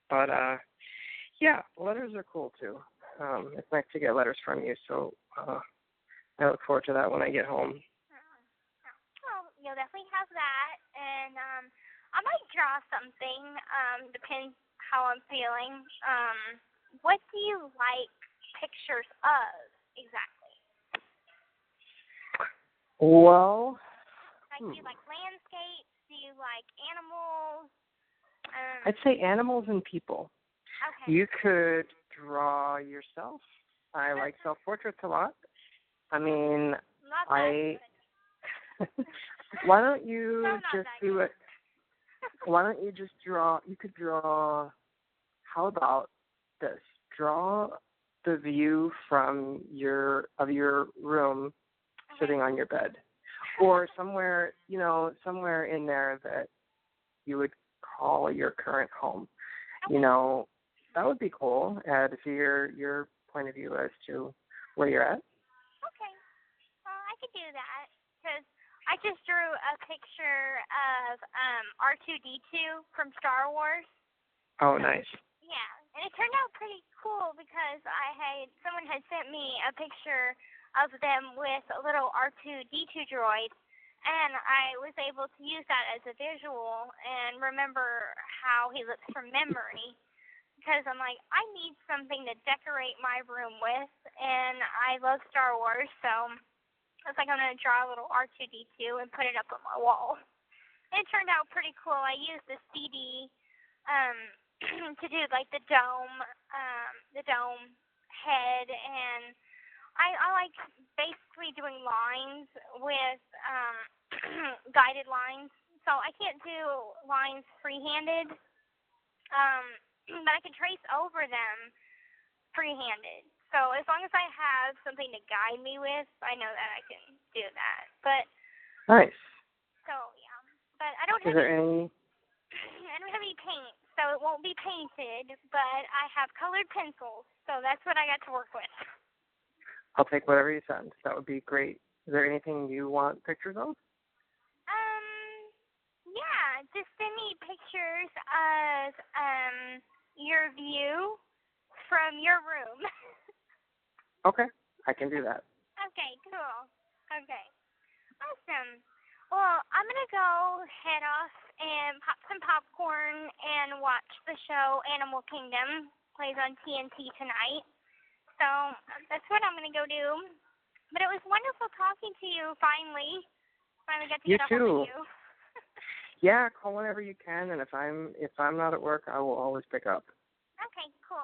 But yeah, letters are cool too. It's nice to get letters from you, so I look forward to that when I get home. Well, you'll definitely have that, and I might draw something. Depends how I'm feeling. What do you like pictures of exactly? Well, do you like landscapes? Do you like animals? I'd say animals and people. Okay. You could draw yourself. I like self-portraits a lot. I mean, why don't you just do it? Why don't you just draw? You could draw. How about this? Draw the view from your room, sitting on your bed, or somewhere in there that you would call your current home. Okay. That would be cool. To see your point of view as to where you're at. Okay. Well, I could do that because I just drew a picture of R2-D2 from Star Wars. Oh, nice. Yeah, and it turned out pretty cool because had sent me a picture of them with a little R2-D2 droid, and I was able to use that as a visual and remember how he looks from memory. Because I'm like, I need something to decorate my room with, and I love Star Wars, so I was like, I'm going to draw a little R2-D2 and put it up on my wall. It turned out pretty cool. I used the CD to do like the dome head, and I like basically doing lines with guided lines. So I can't do lines free-handed, but I can trace over them free-handed. So as long as I have something to guide me with, I know that I can do that. But nice. So yeah, but I don't have any paint, so it won't be painted. But I have colored pencils, so that's what I got to work with. I'll take whatever you send. That would be great. Is there anything you want pictures of? Yeah, just send me pictures of your view from your room. Okay, I can do that. Okay, cool. Okay, awesome. Well, I'm going to go head off and pop some popcorn and watch the show Animal Kingdom. Plays on TNT tonight. So that's what I'm going to go do. But it was wonderful talking to you finally. Finally got to get a hold of you. Yeah, call whenever you can, and if I'm not at work, I will always pick up. Okay, cool.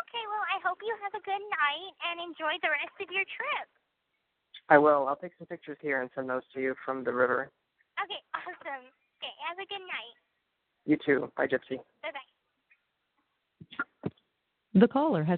Okay, well, I hope you have a good night and enjoy the rest of your trip. I will. I'll take some pictures here and send those to you from the river. Okay, awesome. Okay, have a good night. You too. Bye, Gypsy. Bye-bye. The caller has